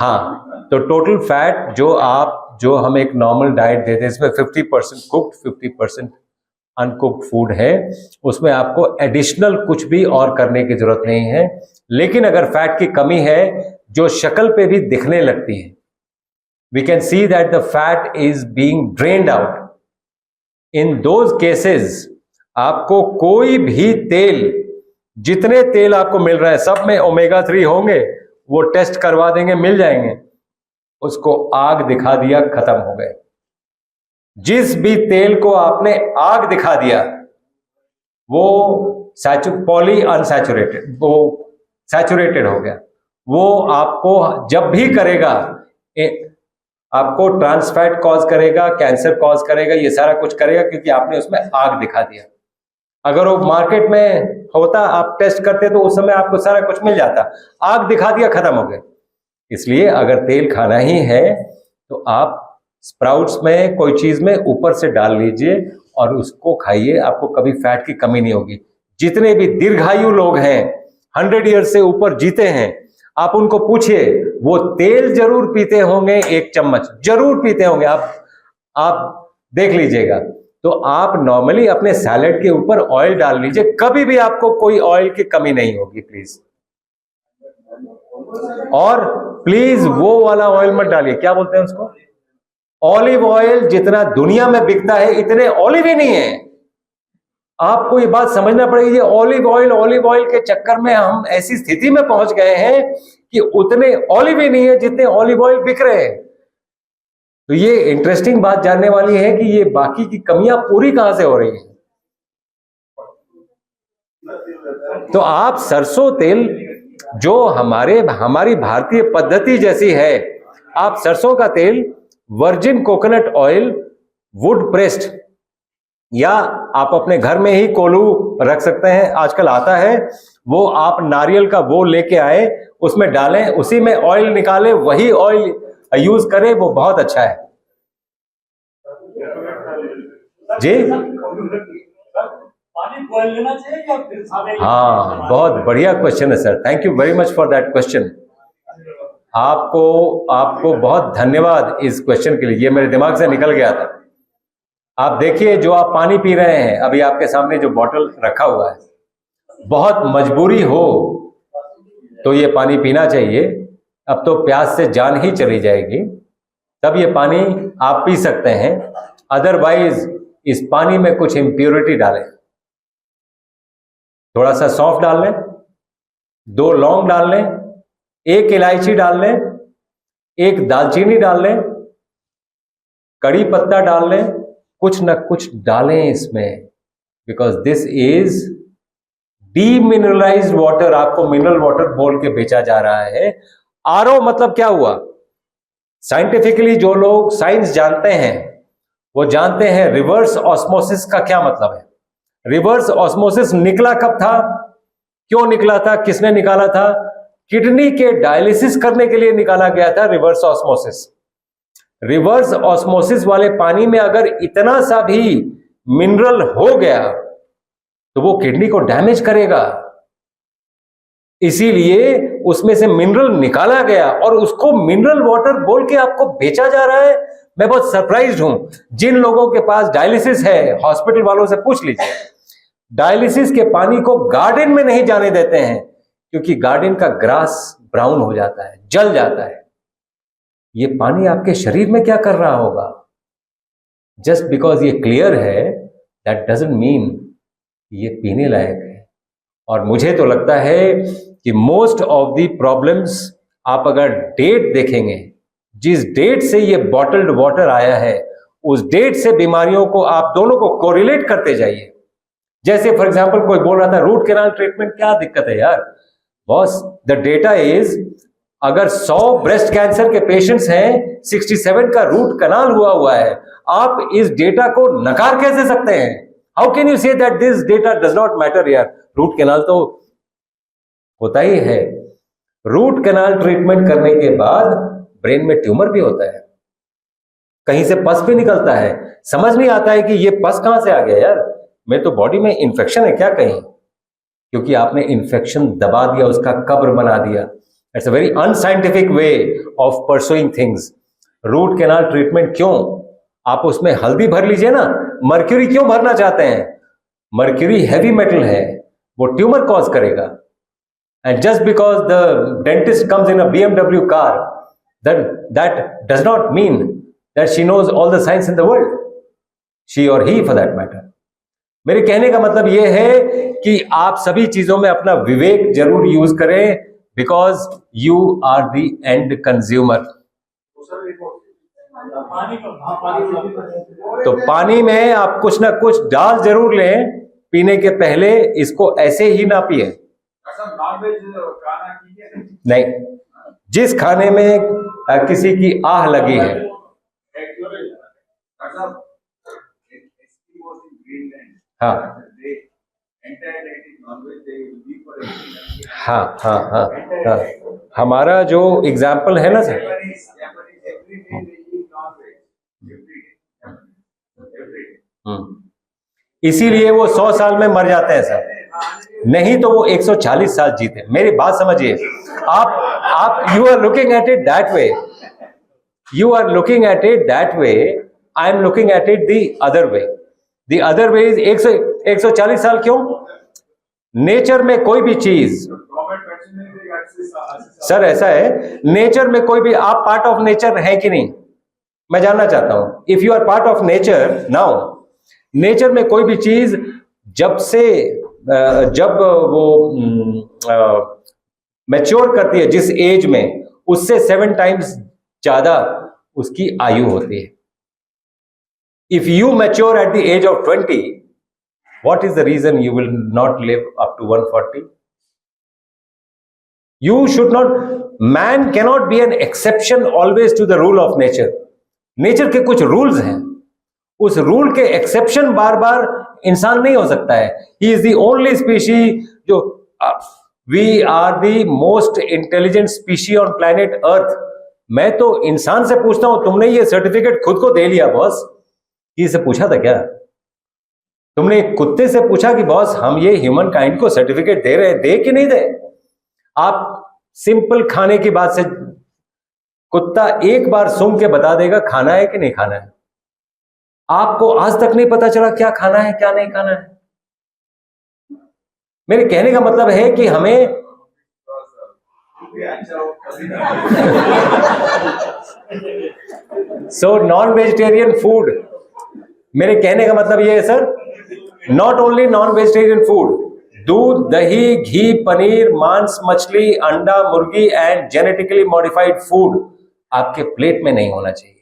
हाँ, तो टोटल फैट जो हम एक नॉर्मल डाइट देते हैं, इसमें 50% कुक्ड, 50% अनकुक्ड फूड है. उसमें आपको एडिशनल कुछ भी और करने की जरूरत नहीं है. लेकिन अगर फैट की कमी है जो शक्ल पे भी दिखने लगती है। We can see that the fat is being drained out. In those cases, आपको कोई भी तेल, जितने तेल आपको मिल रहे हैं सब में ओमेगा 3 होंगे, वो टेस्ट करवा देंगे, मिल जाएंगे, उसको आग दिखा दिया, खत्म हो गए। जिस भी तेल को आपने आग दिखा दिया वो पॉली अनसैचुरेटेड, वो सैचुरेटेड हो गया, वो आपको जब भी करेगा आपको ट्रांसफैट कॉज करेगा, कैंसर कॉज करेगा, ये सारा कुछ करेगा, क्योंकि आपने उसमें आग दिखा दिया। अगर वो मार्केट में होता, आप टेस्ट करते, तो उस समय आपको सारा कुछ मिल जाता, आग दिखा दिया, खत्म हो गया। इसलिए अगर तेल खाना ही है तो आप स्प्राउट्स में कोई चीज में ऊपर से डाल लीजिए और उसको खाइए, आपको कभी फैट की कमी नहीं होगी। जितने भी दीर्घायु लोग हैं, 100 ईयर से ऊपर जीते हैं, आप उनको पूछिए, वो तेल जरूर पीते होंगे, 1 चम्मच जरूर पीते होंगे, आप देख लीजिएगा। तो आप नॉर्मली अपने सैलेड के ऊपर ऑयल डाल लीजिए, कभी भी आपको कोई ऑयल की कमी नहीं होगी, प्लीज। और प्लीज वो वाला ऑयल मत डालिए, क्या बोलते हैं उसको, ऑलिव ऑयल। जितना दुनिया में बिकता है इतने ऑलिव ही नहीं है। आपको ये बात समझना पड़ेगी, ये ऑलिव ऑयल के चक्कर में हम ऐसी स्थिति में पहुंच गए हैं कि उतने ऑलिव ही नहीं है जितने ऑलिव ऑयल बिक रहे हैं। तो ये इंटरेस्टिंग बात जानने वाली है कि ये बाकी की कमियां पूरी कहां से हो रही हैं। तो आप सरसों तेल, जो हमारी भारतीय पद्धति जैसी है, आप सरसों का तेल, virgin coconut oil, would pressed, या आप अपने घर में ही कोलू रख सकते हैं, आजकल आता है वो, आप नारियल का वो लेके आए, उसमें डालें, उसी में ऑयल निकालें, वही ऑयल यूज करें, वो बहुत अच्छा है जी। पानी बॉयल लेना चाहिए या फिर सादे? हाँ, बहुत बढ़िया क्वेश्चन है sir, thank you very much for that question. आपको बहुत धन्यवाद इस क्वेश्चन के लिए, ये मेरे दिमाग से निकल गया था। आप देखिए, जो आप पानी पी रहे हैं, अभी आपके सामने जो बॉटल रखा हुआ है, बहुत मजबूरी हो तो ये पानी पीना चाहिए। अब तो प्यास से जान ही चली जाएगी, तब ये पानी आप पी सकते हैं। अदरवाइज इस पानी में कुछ इम्प्योरिटी डालें, थोड़ा सा सौंफ डाल लें, 2 लौंग डाल लें, 1 इलायची डाल लें, 1 दालचीनी डाल लें, कड़ी पत्ता डाल लें, कुछ न कुछ डालें इसमें, because this is demineralised water. आपको मिनरल वाटर बोल के बेचा जा रहा है। आरओ मतलब क्या हुआ? साइंटिफिकली जो लोग साइंस जानते हैं वो जानते हैं रिवर्स ऑस्मोसिस का क्या मतलब है। रिवर्स ऑस्मोसिस निकला कब था, क्यों निकला था, किसने निकाला था? किडनी के डायलिसिस करने के लिए निकाला गया था रिवर्स ऑस्मोसिस। रिवर्स ऑस्मोसिस वाले पानी में अगर इतना सा भी मिनरल हो गया तो वो किडनी को डैमेज करेगा, इसीलिए उसमें से मिनरल निकाला गया और उसको मिनरल वाटर बोल के आपको बेचा जा रहा है। मैं बहुत सरप्राइज्ड हूं। जिन लोगों के पास डायलिसिस है, हॉस्पिटल वालों से पूछ लीजिए, डायलिसिस के पानी को गार्डन में नहीं जाने देते हैं, क्योंकि गार्डन का ग्रास ब्राउन हो जाता है, जल जाता है। ये पानी आपके शरीर में क्या कर रहा होगा? जस्ट बिकॉज ये क्लियर है, दैट डजंट मीन ये पीने लायक है। और मुझे तो लगता है कि मोस्ट ऑफ द प्रॉब्लम्स, आप अगर डेट देखेंगे, जिस डेट से ये बॉटल्ड वाटर आया है, उस डेट से बीमारियों को आप दोनों को कोरिलेट करते जाइए। जैसे फॉर एग्जांपल कोई बोल रहा था रूट कैनाल ट्रीटमेंट, क्या दिक्कत है यार बॉस? द डेटा इज, अगर 100 ब्रेस्ट कैंसर के पेशेंट्स हैं, 67 का रूट कैनाल हुआ है। आप इस डेटा को नकार कैसे सकते हैं? How can you say that this data does not matter? यार रूट कैनाल तो होता ही है। रूट कैनाल ट्रीटमेंट करने के बाद ब्रेन में ट्यूमर भी होता है, कहीं से पस भी निकलता है। समझ नहीं आता है कि ये पस कहां से आ गया यार, मेरे तो बॉडी में इंफेक्शन है क्या कहीं? क्योंकि आपने इंफेक्शन दबा दिया, उसका कब्र बना दिया। It's a very unscientific way of pursuing things. Root canal treatment क्यों? आप उसमें हल्दी भर लीजिए ना। मर्क्यूरी क्यों भरना चाहते हैं? मर्क्यूरी हैवी मेटल है, वो ट्यूमर कॉज करेगा। And just because the dentist comes in a BMW car, then that does not mean that she knows all the science in the world. She or he for that matter. मेरे कहने का मतलब ये है कि आप सभी चीजों में अपना विवेक जरूर यूज करें, because you are the end consumer. तो पानी में आप कुछ ना कुछ डाल जरूर लें पीने के पहले, इसको ऐसे ही ना पिए. नहीं, जिस खाने में किसी की आह लगी है. हाँ हाँ हाँ हाँ हाँ. हमारा जो एग्जाम्पल है ना सर, इसीलिए वो 100 साल में मर जाते हैं सर, नहीं तो वो 140 साल जीते. मेरी बात समझिए आप. You are looking at it that way, you are looking at it that way, I am looking at it the other way. The other way is 140 साल. क्यों? नेचर में कोई भी चीज, सर ऐसा है, नेचर में कोई भी, आप पार्ट ऑफ नेचर है कि नहीं, मैं जानना चाहता हूं. If you are part of nature now, nature में कोई भी चीज जब वो मैच्योर करती है जिस एज में, उससे 7 टाइम्स ज्यादा उसकी आयु होती है. If you mature at the age of 20, what is the reason you will not live up to 140? You should not, man cannot be an exception always to the rule of nature. Nature के कुछ रूल्स हैं, उस रूल के एक्सेप्शन बार बार इंसान नहीं हो सकता है. He is the only species जो, we are the most intelligent species on planet Earth. मैं तो इंसान से पूछता हूं, तुमने ये सर्टिफिकेट खुद को दे लिया बॉस? इसे पूछा था क्या? तुमने कुत्ते से पूछा कि बॉस हम ये ह्यूमन काइंड को सर्टिफिकेट दे रहे हैं, दे कि नहीं दे? आप सिंपल खाने की बात से, कुत्ता एक बार सूंघ के बता देगा खाना है कि नहीं खाना है. आपको आज तक नहीं पता चला क्या खाना है क्या नहीं खाना है. मेरे कहने का मतलब है कि हमें सो नॉन वेजिटेरियन फूड, मेरे कहने का मतलब ये है sir, not only non vegetarian food, दूध, दही, घी, पनीर, मांस, मछली, अंडा, मुर्गी एंड जेनेटिकली मॉडिफाइड फूड आपके प्लेट में नहीं होना चाहिए.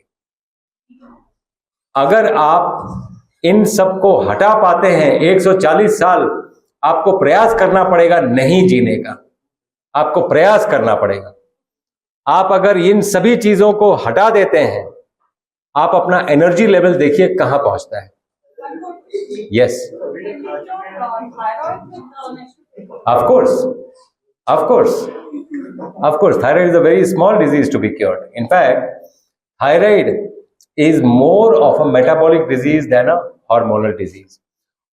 अगर आप इन सब को हटा पाते हैं, 140 साल आपको प्रयास करना पड़ेगा नहीं जीने का, आपको प्रयास करना पड़ेगा. आप अगर इन सभी चीजों को हटा देते हैं, आप अपना एनर्जी लेवल देखिए कहां पहुंचता है. Yes, of course thyroid is a very small disease to be cured. In fact thyroid is more of a metabolic disease than a hormonal disease.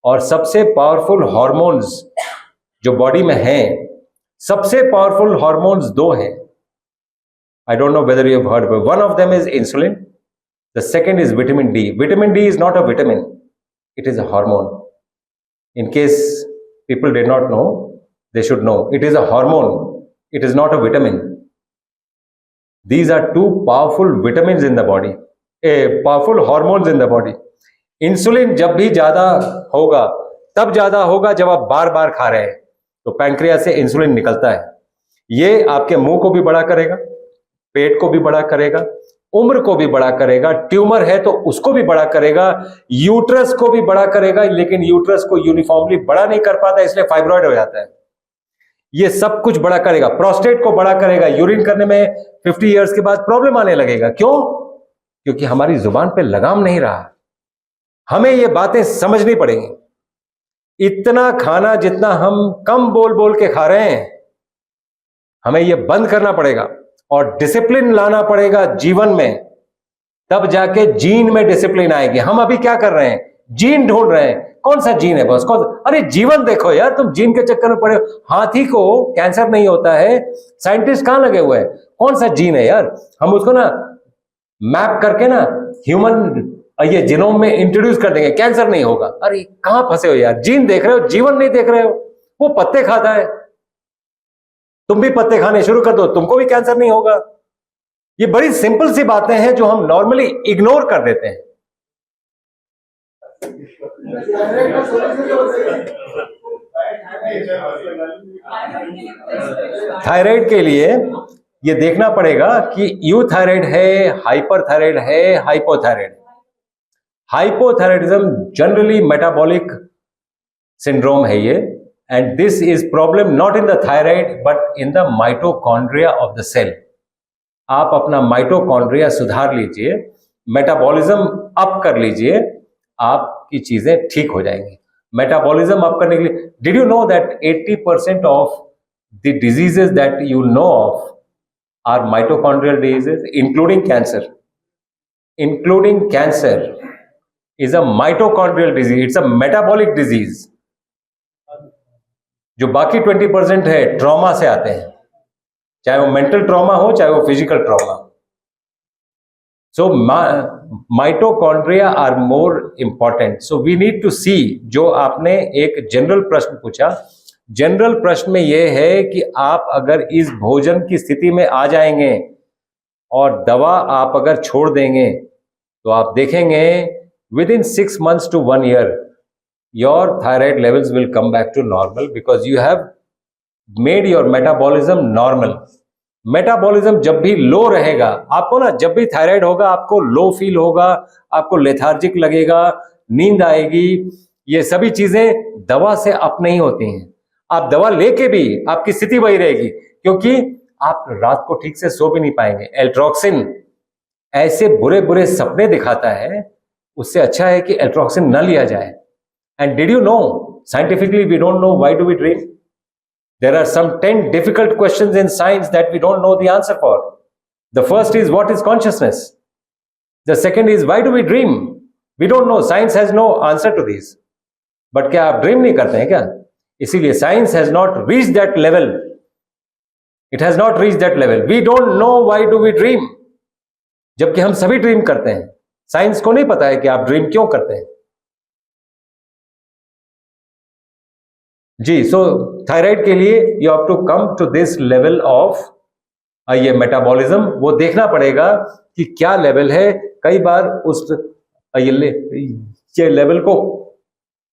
और सबसे पावरफुल हार्मोन्स जो बॉडी में हैं, सबसे पावरफुल हार्मोन्स 2 हैं. I don't know whether you have heard, but one of them is insulin. The second is vitamin D. Vitamin D is not a vitamin. It is a hormone. In case people did not know, they should know. It is a hormone. It is not a vitamin. These are 2 powerful vitamins in the body. Powerful hormones in the body. Insulin जब भी ज्यादा होगा, तब ज्यादा होगा जब आप बार बार खा रहे हैं, तो पैंक्रियास से इंसुलिन निकलता है. ये आपके मुंह को भी बड़ा करेगा, पेट को भी बड़ा करेगा, उम्र को भी बड़ा करेगा, ट्यूमर है तो उसको भी बड़ा करेगा, यूट्रस को भी बड़ा करेगा, लेकिन यूट्रस को यूनिफॉर्मली बड़ा नहीं कर पाता, इसलिए फाइब्रॉइड हो जाता है. ये सब कुछ बड़ा करेगा. प्रोस्टेट को बड़ा करेगा. यूरिन करने में 50 इयर्स के बाद प्रॉब्लम आने लगेगा. क्यों? क्योंकि हमारी जुबान पे लगाम नहीं रहा. हमें ये बातें समझनी पड़ेंगी. इतना खाना जितना हम कम बोल बोल के खा रहे हैं, हमें ये बंद करना पड़ेगा और डिसिप्लिन लाना पड़ेगा जीवन में. तब जाके जीन में डिसिप्लिन आएगी. हम अभी क्या कर रहे हैं? जीन ढूंढ रहे हैं. कौन सा जीन है बॉस? अरे जीवन देखो यार, तुम जीन के चक्कर में पड़े हो. हाथी को कैंसर नहीं होता है, साइंटिस्ट कहां लगे हुए हैं? कौन सा जीन है यार? हम उसको ना मैप करके ना ह्यूमन ये जीनोम में इंट्रोड्यूस कर देंगे, कैंसर नहीं होगा. अरे कहां फंसे हो यार? जीन देख रहे हो, जीवन नहीं देख रहे हो. वो पत्ते खाता है. तुम भी पत्ते खाने शुरू कर दो, तुमको भी कैंसर नहीं होगा। ये बड़ी सिंपल सी बातें हैं जो हम नॉर्मली इग्नोर कर देते हैं। थायराइड का सोल्यूशन क्या बताइए? थायराइड के लिए ये देखना पड़ेगा कि यूथायराइड है, हाइपरथायराइड है, hypothyroid. Hypothyroidism generally metabolic syndrome है ये, and this is problem not in the thyroid but in the mitochondria of the cell. आप अपना माइटोकॉन्ड्रिया सुधार लीजिए, मेटाबॉलिज्म अप कर लीजिए, आपकी चीजें ठीक हो जाएंगी। मेटाबॉलिज्म अप करने के लिए, did you know that 80% of the diseases that you know of are mitochondrial diseases, including cancer. Including cancer is a mitochondrial disease, it's a metabolic disease. जो बाकी 20% है ट्रॉमा से आते हैं, चाहे वो मेंटल ट्रॉमा हो चाहे वो physical trauma. So mitochondria are more important. So we need to see, जो आपने एक जनरल प्रश्न पूछा, जनरल प्रश्न में यह है कि आप अगर इस भोजन की स्थिति में आ जाएंगे और दवा आप अगर छोड़ देंगे तो आप देखेंगे with in 6 months to 1 year your thyroid levels will come back to normal because you have made your metabolism normal. Metabolism जब भी लो रहेगा, आपको ना जब भी थायराइड होगा आपको लो फील होगा, आपको लेथार्जिक लगेगा, नींद आएगी, ये सभी चीजें दवा से अप नहीं होती हैं। आप दवा लेके भी आपकी स्थिति वही रहेगी, क्योंकि आप रात को ठीक से सो भी नहीं पाएंगे। एल्ट्रोक्सिन ऐसे बुरे बुरे सपने दिखाता है, उससे अच्छा है कि एल्ट्रोक्सिन न लिया जाए। And did you know, scientifically we don't know why do we dream. There are some 10 difficult questions in science that we don't know the answer for. The first is, what is consciousness? The second is, why do we dream? We don't know. Science has no answer to these. But क्या आप ड्रीम नहीं करते हैं क्या? इसीलिए science has not reached that level. It has not reached that level. We don't know why do we dream. जबकि हम सभी ड्रीम करते हैं। साइंस को नहीं पता है कि आप ड्रीम क्यों करते हैं। जी, सो थायराइड के लिए you have to come to this level of ये मेटाबॉलिज्म, वो देखना पड़ेगा कि क्या लेवल है। कई बार उस ये लेवल को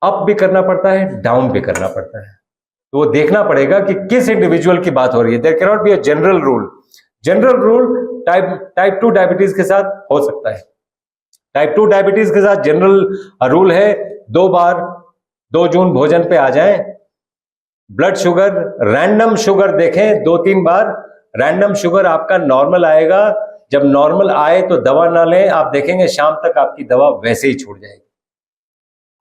अप भी करना पड़ता है, डाउन भी करना पड़ता है, तो वो देखना पड़ेगा कि किस इंडिविजुअल की बात हो रही है। There can not be a general rule. General rule type 2 diabetes के साथ हो सकता है। टाइप 2 डायबिटीज के साथ जनरल रूल है 2 बार 2 जून भोजन पे आ जाएं। ब्लड शुगर, रैंडम शुगर देखें 2-3 बार, रैंडम शुगर आपका नॉर्मल आएगा। जब नॉर्मल आए तो दवा ना लें, आप देखेंगे शाम तक आपकी दवा वैसे ही छूट जाएगी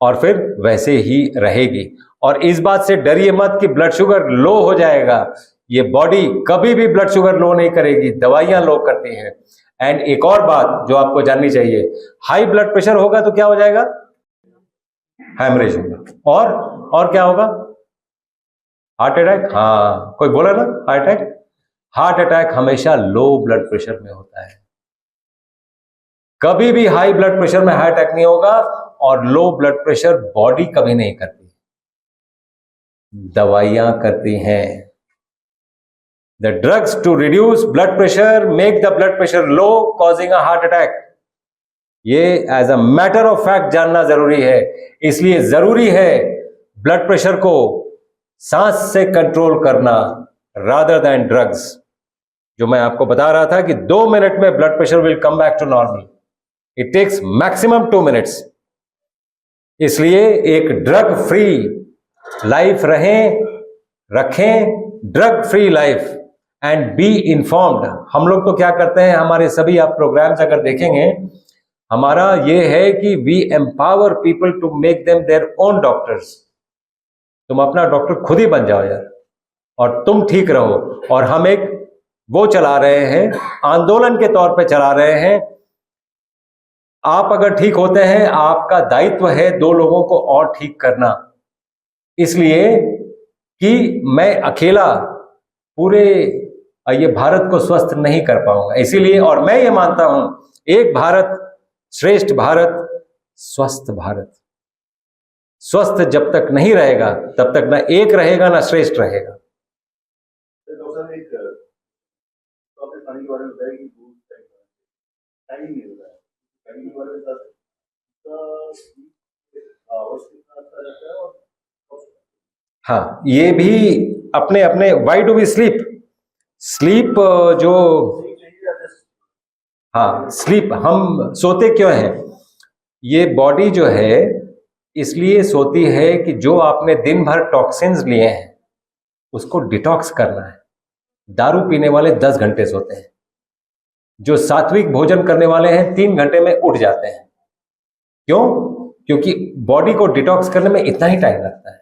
और फिर वैसे ही रहेगी। और इस बात से डरिए मत कि ब्लड शुगर लो हो जाएगा, ये बॉडी कभी भी ब्लड शुगर लो नहीं करेगी, दवाइयां लो करती हैं। एंड एक और बात जो आपको जाननी चाहिए, हाई ब्लड प्रेशर होगा तो क्या हो जाएगा? हैमरेज होगा। और क्या होगा? Heart attack. हाँ, कोई बोला ना हार्ट अटैक। हार्ट अटैक हमेशा लो ब्लड प्रेशर में होता है, कभी भी हाई ब्लड प्रेशर में हार्ट अटैक नहीं होगा। और लो ब्लड प्रेशर बॉडी कभी नहीं करती, दवाइयां करती हैं। The drugs to reduce blood pressure make the blood pressure low, causing a heart attack. ये as a matter of fact जानना जरूरी है। इसलिए जरूरी है ब्लड प्रेशर को सांस से कंट्रोल करना रादर देन ड्रग्स। जो मैं आपको बता रहा था कि 2 मिनट में blood pressure will come back to normal, it takes maximum 2 minutes. इसलिए एक ड्रग फ्री लाइफ रखें, drug free life and be informed. हम लोग तो क्या करते हैं, हमारे सभी आप प्रोग्राम्स अगर देखेंगे, हमारा ये है कि we empower people to make them their own doctors. तुम अपना डॉक्टर खुद ही बन जाओ यार, और तुम ठीक रहो। और हम एक वो चला रहे हैं, आंदोलन के तौर पे चला रहे हैं। आप अगर ठीक होते हैं, आपका दायित्व है 2 लोगों को और ठीक करना। इसलिए कि मैं अकेला पूरे ये भारत को स्वस्थ नहीं कर पाऊंगा। इसीलिए, और मैं ये मानता हूं, एक भारत श्रेष्ठ भारत, स्वस्थ भारत। स्वस्थ जब तक नहीं रहेगा तब तक ना एक रहेगा ना श्रेष्ठ रहेगा। डॉक्टर टाइम नहीं मिल रहा है टाइम के बारे में बता सकते रहता है और हाँ, ये भी अपने अपने why do we sleep sleep जो हाँ स्लीप हम सोते क्यों हैं? ये बॉडी जो है इसलिए सोती है कि जो आपने दिन भर टॉक्सिन्स लिए हैं उसको डिटॉक्स करना है। दारू पीने वाले 10 घंटे सोते हैं, जो सात्विक भोजन करने वाले हैं 3 घंटे में उठ जाते हैं। क्यों? क्योंकि बॉडी को डिटॉक्स करने में इतना ही टाइम लगता है।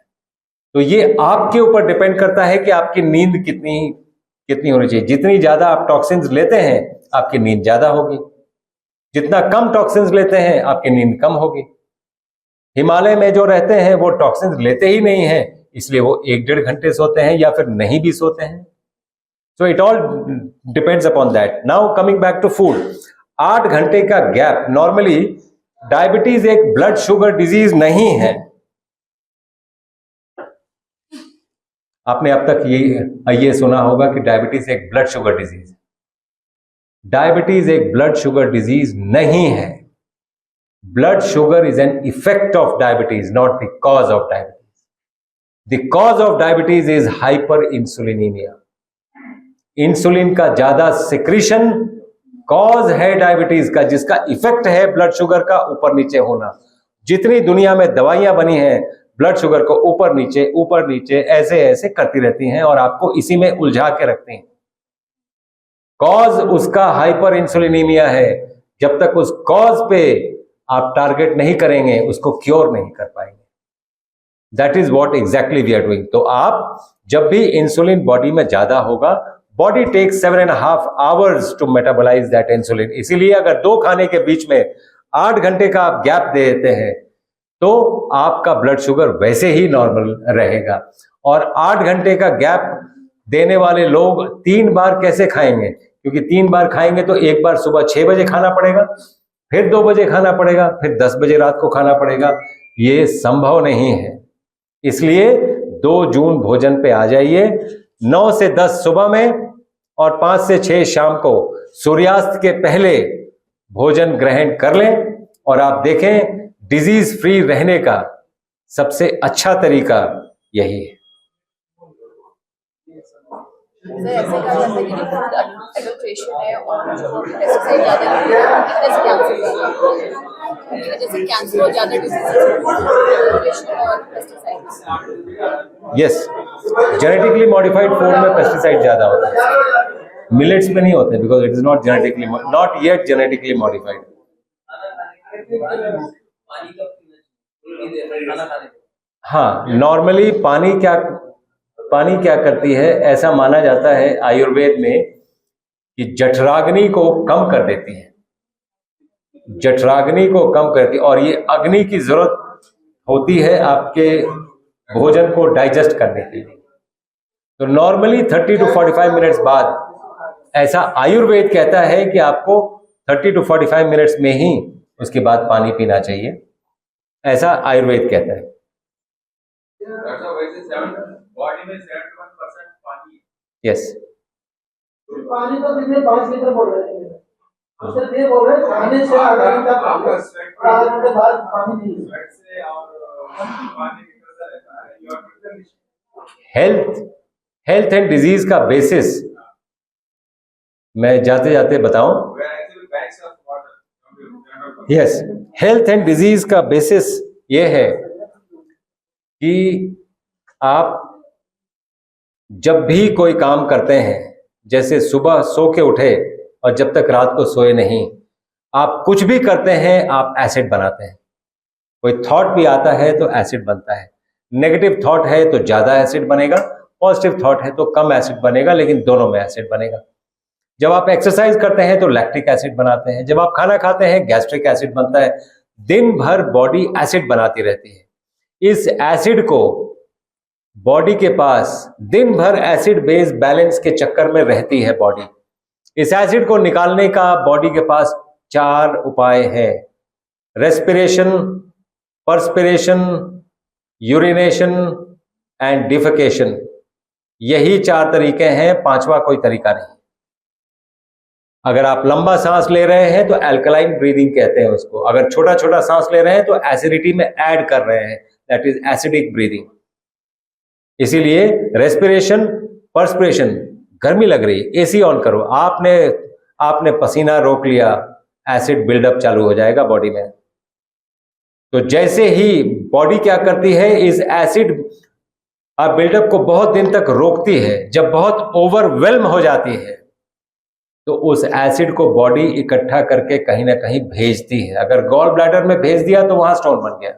तो ये आपके ऊपर डिपेंड करता है कि आपकी नींद कितनी होनी चाहिए। जितनी ज्यादा आप टॉक्सिन्स लेते हैं आपकी नींद ज्यादा होगी, जितना कम टॉक्सिन्स लेते हैं आपकी नींद कम होगी। हिमालय में जो रहते हैं वो टॉक्सिन्स लेते ही नहीं हैं, इसलिए वो 1-1.5 घंटे सोते हैं या फिर नहीं भी सोते हैं। So it all depends upon that. Now coming back to food, 8 घंटे का गैप। नॉर्मली डायबिटीज एक ब्लड शुगर डिजीज नहीं है। आपने अब तक ये सुना होगा कि डायबिटीज एक ब्लड शुगर डिजीज है। डायबिटीज एक ब्लड शुगर डिजीज नहीं है। Blood sugar is an effect of diabetes, not the cause of diabetes. The cause of diabetes is hyperinsulinemia. Insulin का ज्यादा सिक्रीशन कॉज है डायबिटीज का, जिसका इफेक्ट है ब्लड शुगर का ऊपर नीचे होना। जितनी दुनिया में दवाइयां बनी हैं ब्लड शुगर को ऊपर नीचे ऐसे ऐसे करती रहती हैं और आपको इसी में उलझा के रखती हैं। कॉज उसका हाइपर इंसुलिनीमिया है। जब तक उस कॉज पे आप टारगेट नहीं करेंगे उसको क्योर नहीं कर पाएंगे। That is what exactly we are doing. तो आप जब भी इंसुलिन बॉडी में ज्यादा होगा, body takes 7.5 hours to metabolize that insulin. इसीलिए अगर 2 खाने के बीच में 8 घंटे का आप गैप दे देते हैं तो आपका ब्लड शुगर वैसे ही नॉर्मल रहेगा। और 8 घंटे का गैप देने वाले लोग 3 बार कैसे खाएंगे? क्योंकि 3 बार खाएंगे तो एक बार सुबह 6 बजे खाना पड़ेगा, फिर 2 बजे खाना पड़ेगा, फिर 10 बजे रात को खाना पड़ेगा। ये संभव नहीं है। इसलिए 2 जून भोजन पे आ जाइए। 9 से 10 सुबह में और 5 से 6 शाम को सूर्यास्त के पहले भोजन ग्रहण कर लें और आप देखें डिजीज फ्री रहने का सबसे अच्छा तरीका यही है। सर ऐसे कहा जाता है कि जो फूड एडल्ट्रेशन है और जो पेस्टिसाइड ज़्यादा है जैसे कैंसर और ज़्यादा डिजीज और pesticide. Yes, genetically modified food में पेस्टिसाइड ज्यादा होता है, मिलेट्स में नहीं होते, because it is not yet genetically modified. हाँ, नॉर्मली पानी क्या करती है, ऐसा माना जाता है आयुर्वेद में कि जठराग्नि को कम कर देती है, जठराग्नि को कम करती है। और ये अग्नि की जरूरत होती है आपके भोजन को डाइजेस्ट करने के लिए। तो नॉर्मली 30 to 45 मिनट्स बाद, ऐसा आयुर्वेद कहता है कि आपको 30 to 45 मिनट्स में ही उसके बाद पानी पीना चाहिए, ऐसा आयुर्वेद कहता है। बॉडी में 71% पानी है। यस, पानी तो दिन में 5 लीटर बोल रहे हैं। हम सिर्फ ये बोल रहे हैं खाने से आधा घंटा पहले और आधे घंटे बाद पानी नहीं है। स्वेट से और पानी निकलता रहता है। योर हेल्थ एंड डिजीज का बेसिस मैं जाते जाते बताऊं। Actually bags of water. Yes, health and disease का बेसिस ये है कि आप जब भी कोई काम करते हैं, जैसे सुबह सो के उठे और जब तक रात को सोए नहीं, आप कुछ भी करते हैं आप एसिड बनाते हैं। कोई थॉट भी आता है तो एसिड बनता है। नेगेटिव थॉट है तो ज्यादा एसिड बनेगा, पॉजिटिव थॉट है तो कम एसिड बनेगा, लेकिन दोनों में एसिड बनेगा। जब आप एक्सरसाइज करते हैं तो लैक्टिक एसिड बनाते हैं, जब आप खाना खाते हैं गैस्ट्रिक एसिड बनता है। दिन भर बॉडी एसिड बनाती रहती है। इस एसिड को बॉडी के पास दिन भर एसिड बेस बैलेंस के चक्कर में रहती है बॉडी। इस एसिड को निकालने का बॉडी के पास 4 उपाय है: respiration, perspiration, urination and defecation. यही 4 तरीके हैं, 5वां कोई तरीका नहीं। अगर आप लंबा सांस ले रहे हैं तो अल्कलाइन ब्रीदिंग कहते हैं उसको, अगर छोटा छोटा सांस ले रहे हैं तो एसिडिटी में ऐड कर रहे हैं, दैट इज एसिडिक ब्रीदिंग। इसीलिए रेस्पिरेशन, पर्सपिरेशन, गर्मी लग रही है, एसी ऑन करो, आपने पसीना रोक लिया, एसिड बिल्डअप चालू हो जाएगा बॉडी में। तो जैसे ही बॉडी क्या करती है, इस एसिड बिल्डअप को बहुत दिन तक रोकती है, जब बहुत ओवरवेल्म हो जाती है तो उस एसिड को बॉडी इकट्ठा करके कहीं ना कहीं भेजती है। अगर गॉल ब्लैडर में भेज दिया तो वहां स्टोन बन गया,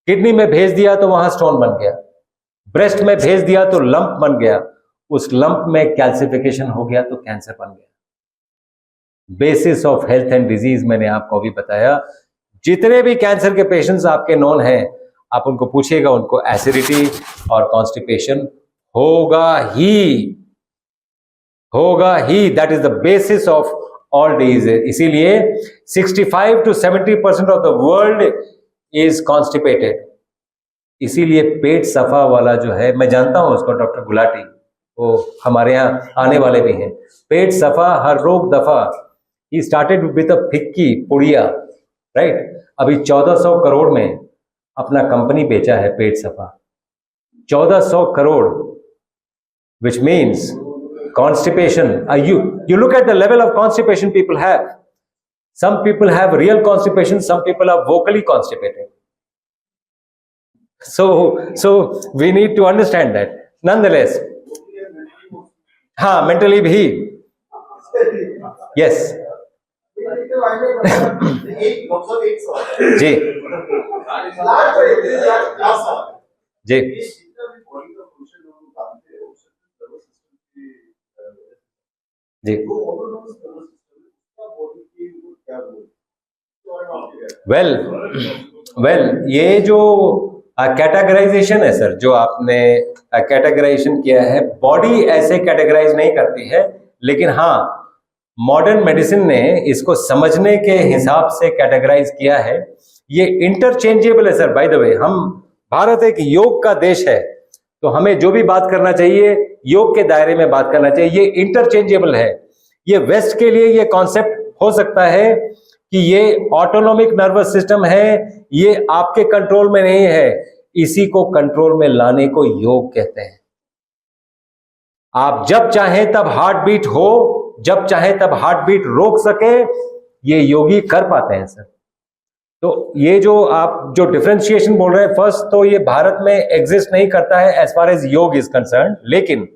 किडनी में भेज दिया तो वहां स्टोन बन गया, ब्रेस्ट में भेज दिया तो लंप बन गया, उस लंप में कैल्सिफिकेशन हो गया तो कैंसर बन गया। Basis of health and disease मैंने आपको अभी बताया। जितने भी कैंसर के पेशेंट्स आपके नोन हैं, आप उनको पूछिएगा, उनको एसिडिटी और कॉन्स्टिपेशन होगा ही। That is the basis of all disease. इसीलिए 65 to 70% of the world is constipated. इसीलिए पेट सफा वाला जो है, मैं जानता हूं उसको, डॉक्टर गुलाटी, वो हमारे यहाँ आने वाले भी हैं। पेट सफा हर रोग दफा, he started with a FICCI पुड़िया, राइट। अभी 1400 करोड़ में अपना कंपनी बेचा है पेट सफा, 1400 crore, which means constipation. You look at the level of constipation people have. Some people have real constipation, some people are vocally constipated. So we need to understand that. Nonetheless, हाँ, mentally भी, yes, जी जी जी। वेल ये जो कैटेगराइजेशन है सर, जो आपने कैटेगराइजेशन किया है, बॉडी ऐसे कैटेगराइज नहीं करती है, लेकिन हाँ मॉडर्न मेडिसिन ने इसको समझने के हिसाब से कैटेगराइज किया है। ये इंटरचेंजेबल है सर, बाय द वे। हम, भारत एक योग का देश है, तो हमें जो भी बात करना चाहिए योग के दायरे में बात करना चाहिए। ये इंटरचेंजेबल है। ये वेस्ट के लिए ये कॉन्सेप्ट हो सकता है कि ये ऑटोनॉमिक नर्वस सिस्टम है, ये आपके कंट्रोल में नहीं है, इसी को कंट्रोल में लाने को योग कहते हैं। आप जब चाहें तब हार्ट बीट हो, जब चाहें तब हार्ट बीट रोक सके, ये योगी कर पाते हैं सर। तो ये जो आप जो डिफरेंशिएशन बोल रहे हैं, फर्स्ट तो ये भारत में एग्जिस्ट नहीं करता है एज फार एज योग इज कंसर्न, लेकिन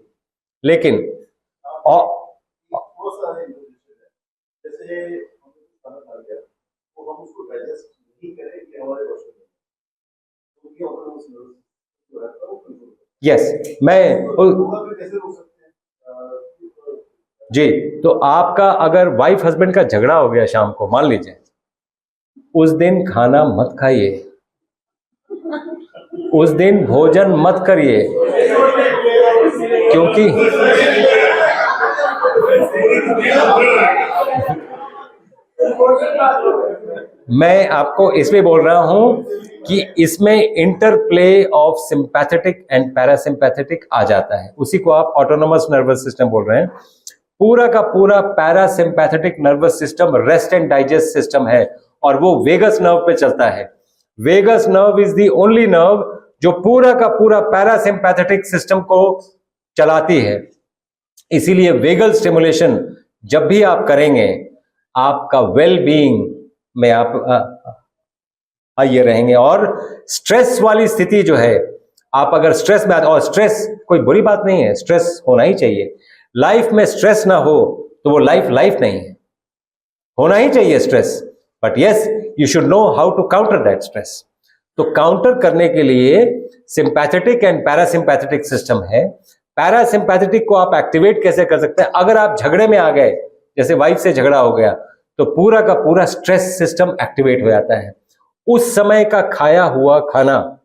यस, जी। तो आपका अगर वाइफ हस्बैंड का झगड़ा हो गया शाम को, मान लीजिए, उस दिन खाना मत खाइए, उस दिन भोजन मत करिए, क्योंकि मैं आपको इसलिए बोल रहा हूं कि इसमें interplay of sympathetic and parasympathetic आ जाता है, उसी को आप ऑटोनोमस नर्वस सिस्टम बोल रहे हैं। पूरा का पूरा parasympathetic nervous system rest and digest system है, और वो वेगस नर्व पे चलता है। Vagus nerve is the only nerve जो पूरा का पूरा पैरासिम्पैथेटिक सिस्टम को चलाती है। इसीलिए वेगल स्टिमुलेशन जब भी आप करेंगे, आपका वेल बीइंग में आप आइए रहेंगे। और स्ट्रेस वाली स्थिति जो है, आप अगर स्ट्रेस में, और स्ट्रेस कोई बुरी बात नहीं है, स्ट्रेस होना ही चाहिए। लाइफ में स्ट्रेस ना हो तो वो लाइफ नहीं है, होना ही चाहिए stress, but yes you should know how to counter that stress. तो काउंटर करने के लिए सिंपैथेटिक एंड पैरासिम्पैथेटिक सिस्टम है। पैरासिम्पैथेटिक को आप एक्टिवेट कैसे कर सकते हैं? अगर आप झगड़े में आ गए, जैसे वाइफ से झगड़ा हो गया, तो पूरा का पूरा स्ट्रेस सिस्टम एक्टिवेट हो जाता है। उस समय का खाया हुआ खाना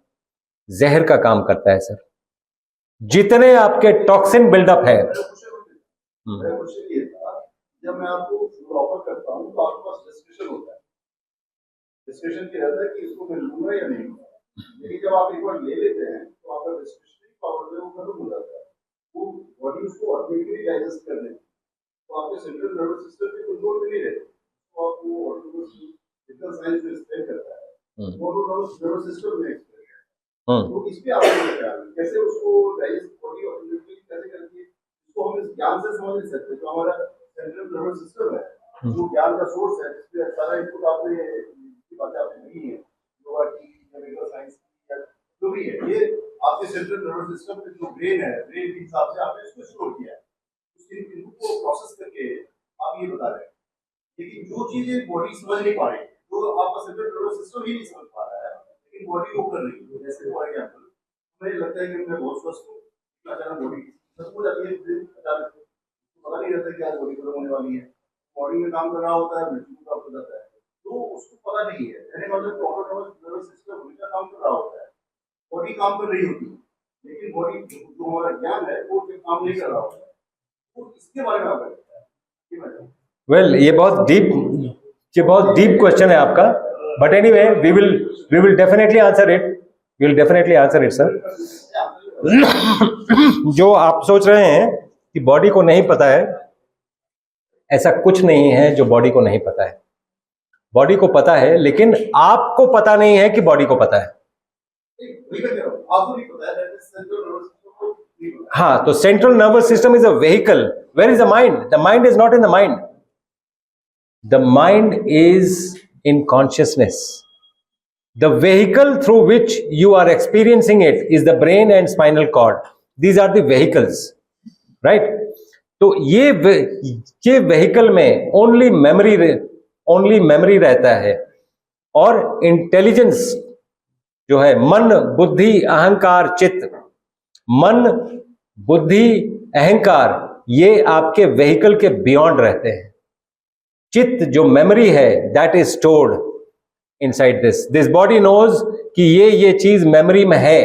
जहर का काम करता है सर। जितने आपके टॉक्सिन बिल्डअप है, जब मैं आपको ऑफर करता हूं तो आपके पास डिस्कशन होता है, डिस्कशन ये रहता है कि इसको मैं लूंगा या नहीं लूंगा। लेकिन जब आप एक बार ले लेते हैं तो आपका डिस्कशन पावर जो खत्म हो जाता है, वो बॉडी उसको ऑटोमेटिकली डाइजेस्ट कर लेती है। तो आपके सेंट्रल नर्वस सिस्टम पे कंट्रोल में नहीं रहता, तो आपको ऑटोनोमस फिजिकल साइंस में एक्सप्लेन करता है, ऑटोनोमस नर्वस सिस्टम में एक्सप्लेन करता है। तो इस पे आपको क्या है, कैसे उसको डाइजेस्ट बॉडी ऑटोमेटिकली कैसे करती है, इसको हम इस ज्ञान से समझ नहीं सकते। जो हमारा सेंट्रल नर्वस सिस्टम है, जो ज्ञान का सोर्स है, जिसमें सारा इनपुट आपने बातें आपने नहीं है, योगा की या मेडिकल साइंस की या जो भी है, ये आपके सेंट्रल नर्वस सिस्टम में जो ब्रेन है, ब्रेन के हिसाब से आपने इसको स्टोर किया है, उसके इनपुट को प्रोसेस करके आप ये बता रहे हैं। लेकिन जो चीजें बॉडी समझ नहीं पा रही, जो आपका सेंट्रल नर्वस सिस्टम ही नहीं समझ पा रहा है, लेकिन बॉडी वो कर रही है। जैसे फॉर एग्जाम्पल, मुझे लगता है कि मैं बहुत स्वस्थ हूँ, अचानक बॉडी खत्म हो जाती है, अचानक पता नहीं रहता कि आज बॉडी खत्म होने वाली है, बॉडी में काम कर रहा होता है, मृत्यु प्राप्त हो जाता है, तो उसको पता नहीं है। कहने मतलब ऑटोनोमस नर्वस सिस्टम हमेशा काम कर रहा होता है, बॉडी काम कर रही होती है, लेकिन बॉडी जो हमारा ज्ञान है वो काम नहीं कर रहा होता है। तो इसके बारे में आप बताइए। वेल, ये बहुत डीप क्वेश्चन है आपका, but anyway we will definitely answer it sir. जो आप सोच रहे हैं कि बॉडी को नहीं पता है, ऐसा कुछ नहीं है जो बॉडी को नहीं पता है। बॉडी को पता है, लेकिन आपको पता नहीं है कि बॉडी को पता है। हाँ, तो central nervous system is a vehicle. Where is the mind? The mind is not in the mind. The mind is in consciousness. The vehicle through which you are experiencing it is the brain and spinal cord. These are the vehicles, right? तो ये vehicle में only memory रहता है, और intelligence जो है मन, बुद्धि, अहंकार, चित्त, मन, बुद्धि, अहंकार, ये आपके vehicle के beyond रहते हैं। चित्त जो मेमोरी है, that is stored inside this body knows कि ये चीज मेमोरी में है,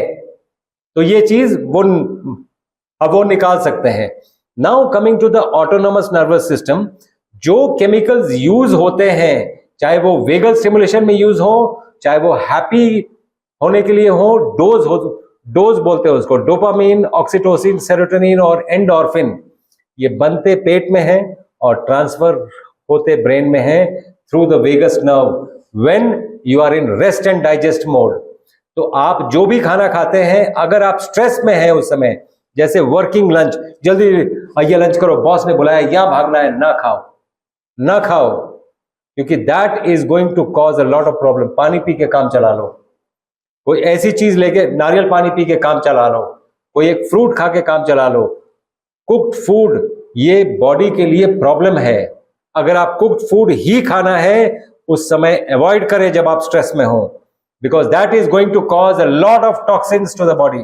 तो ये चीज वो निकाल सकते हैं। Now coming to the autonomous nervous system, जो केमिकल्स यूज होते हैं, चाहे वो वेगल स्टिमुलेशन में यूज हो, चाहे वो हैप्पी होने के लिए हो, डोज बोलते हैं उसको, डोपामीन, ऑक्सीटोसिन, सेरोटोनिन और एंडोर्फिन, ये बनते पेट में है और ट्रांसफर होते ब्रेन में है through the vagus nerve when you are in rest and digest mode. तो आप जो भी खाना खाते हैं, अगर आप स्ट्रेस में हैं उस समय, जैसे वर्किंग लंच, जल्दी आइए लंच करो, बॉस ने बुलाया, या भागना है, ना खाओ, क्योंकि that is going to cause a lot of problem. पानी पी के काम चला लो, कोई ऐसी चीज लेके, नारियल पानी पी के काम चला लो, कोई एक फ्रूट खा के काम चला लो। कुक्ड फूड ये बॉडी के लिए प्रॉब्लम है। अगर आप कुक्ड फूड ही खाना है, उस समय अवॉइड करें जब आप स्ट्रेस में हो, because that is going to cause a lot of toxins to the body.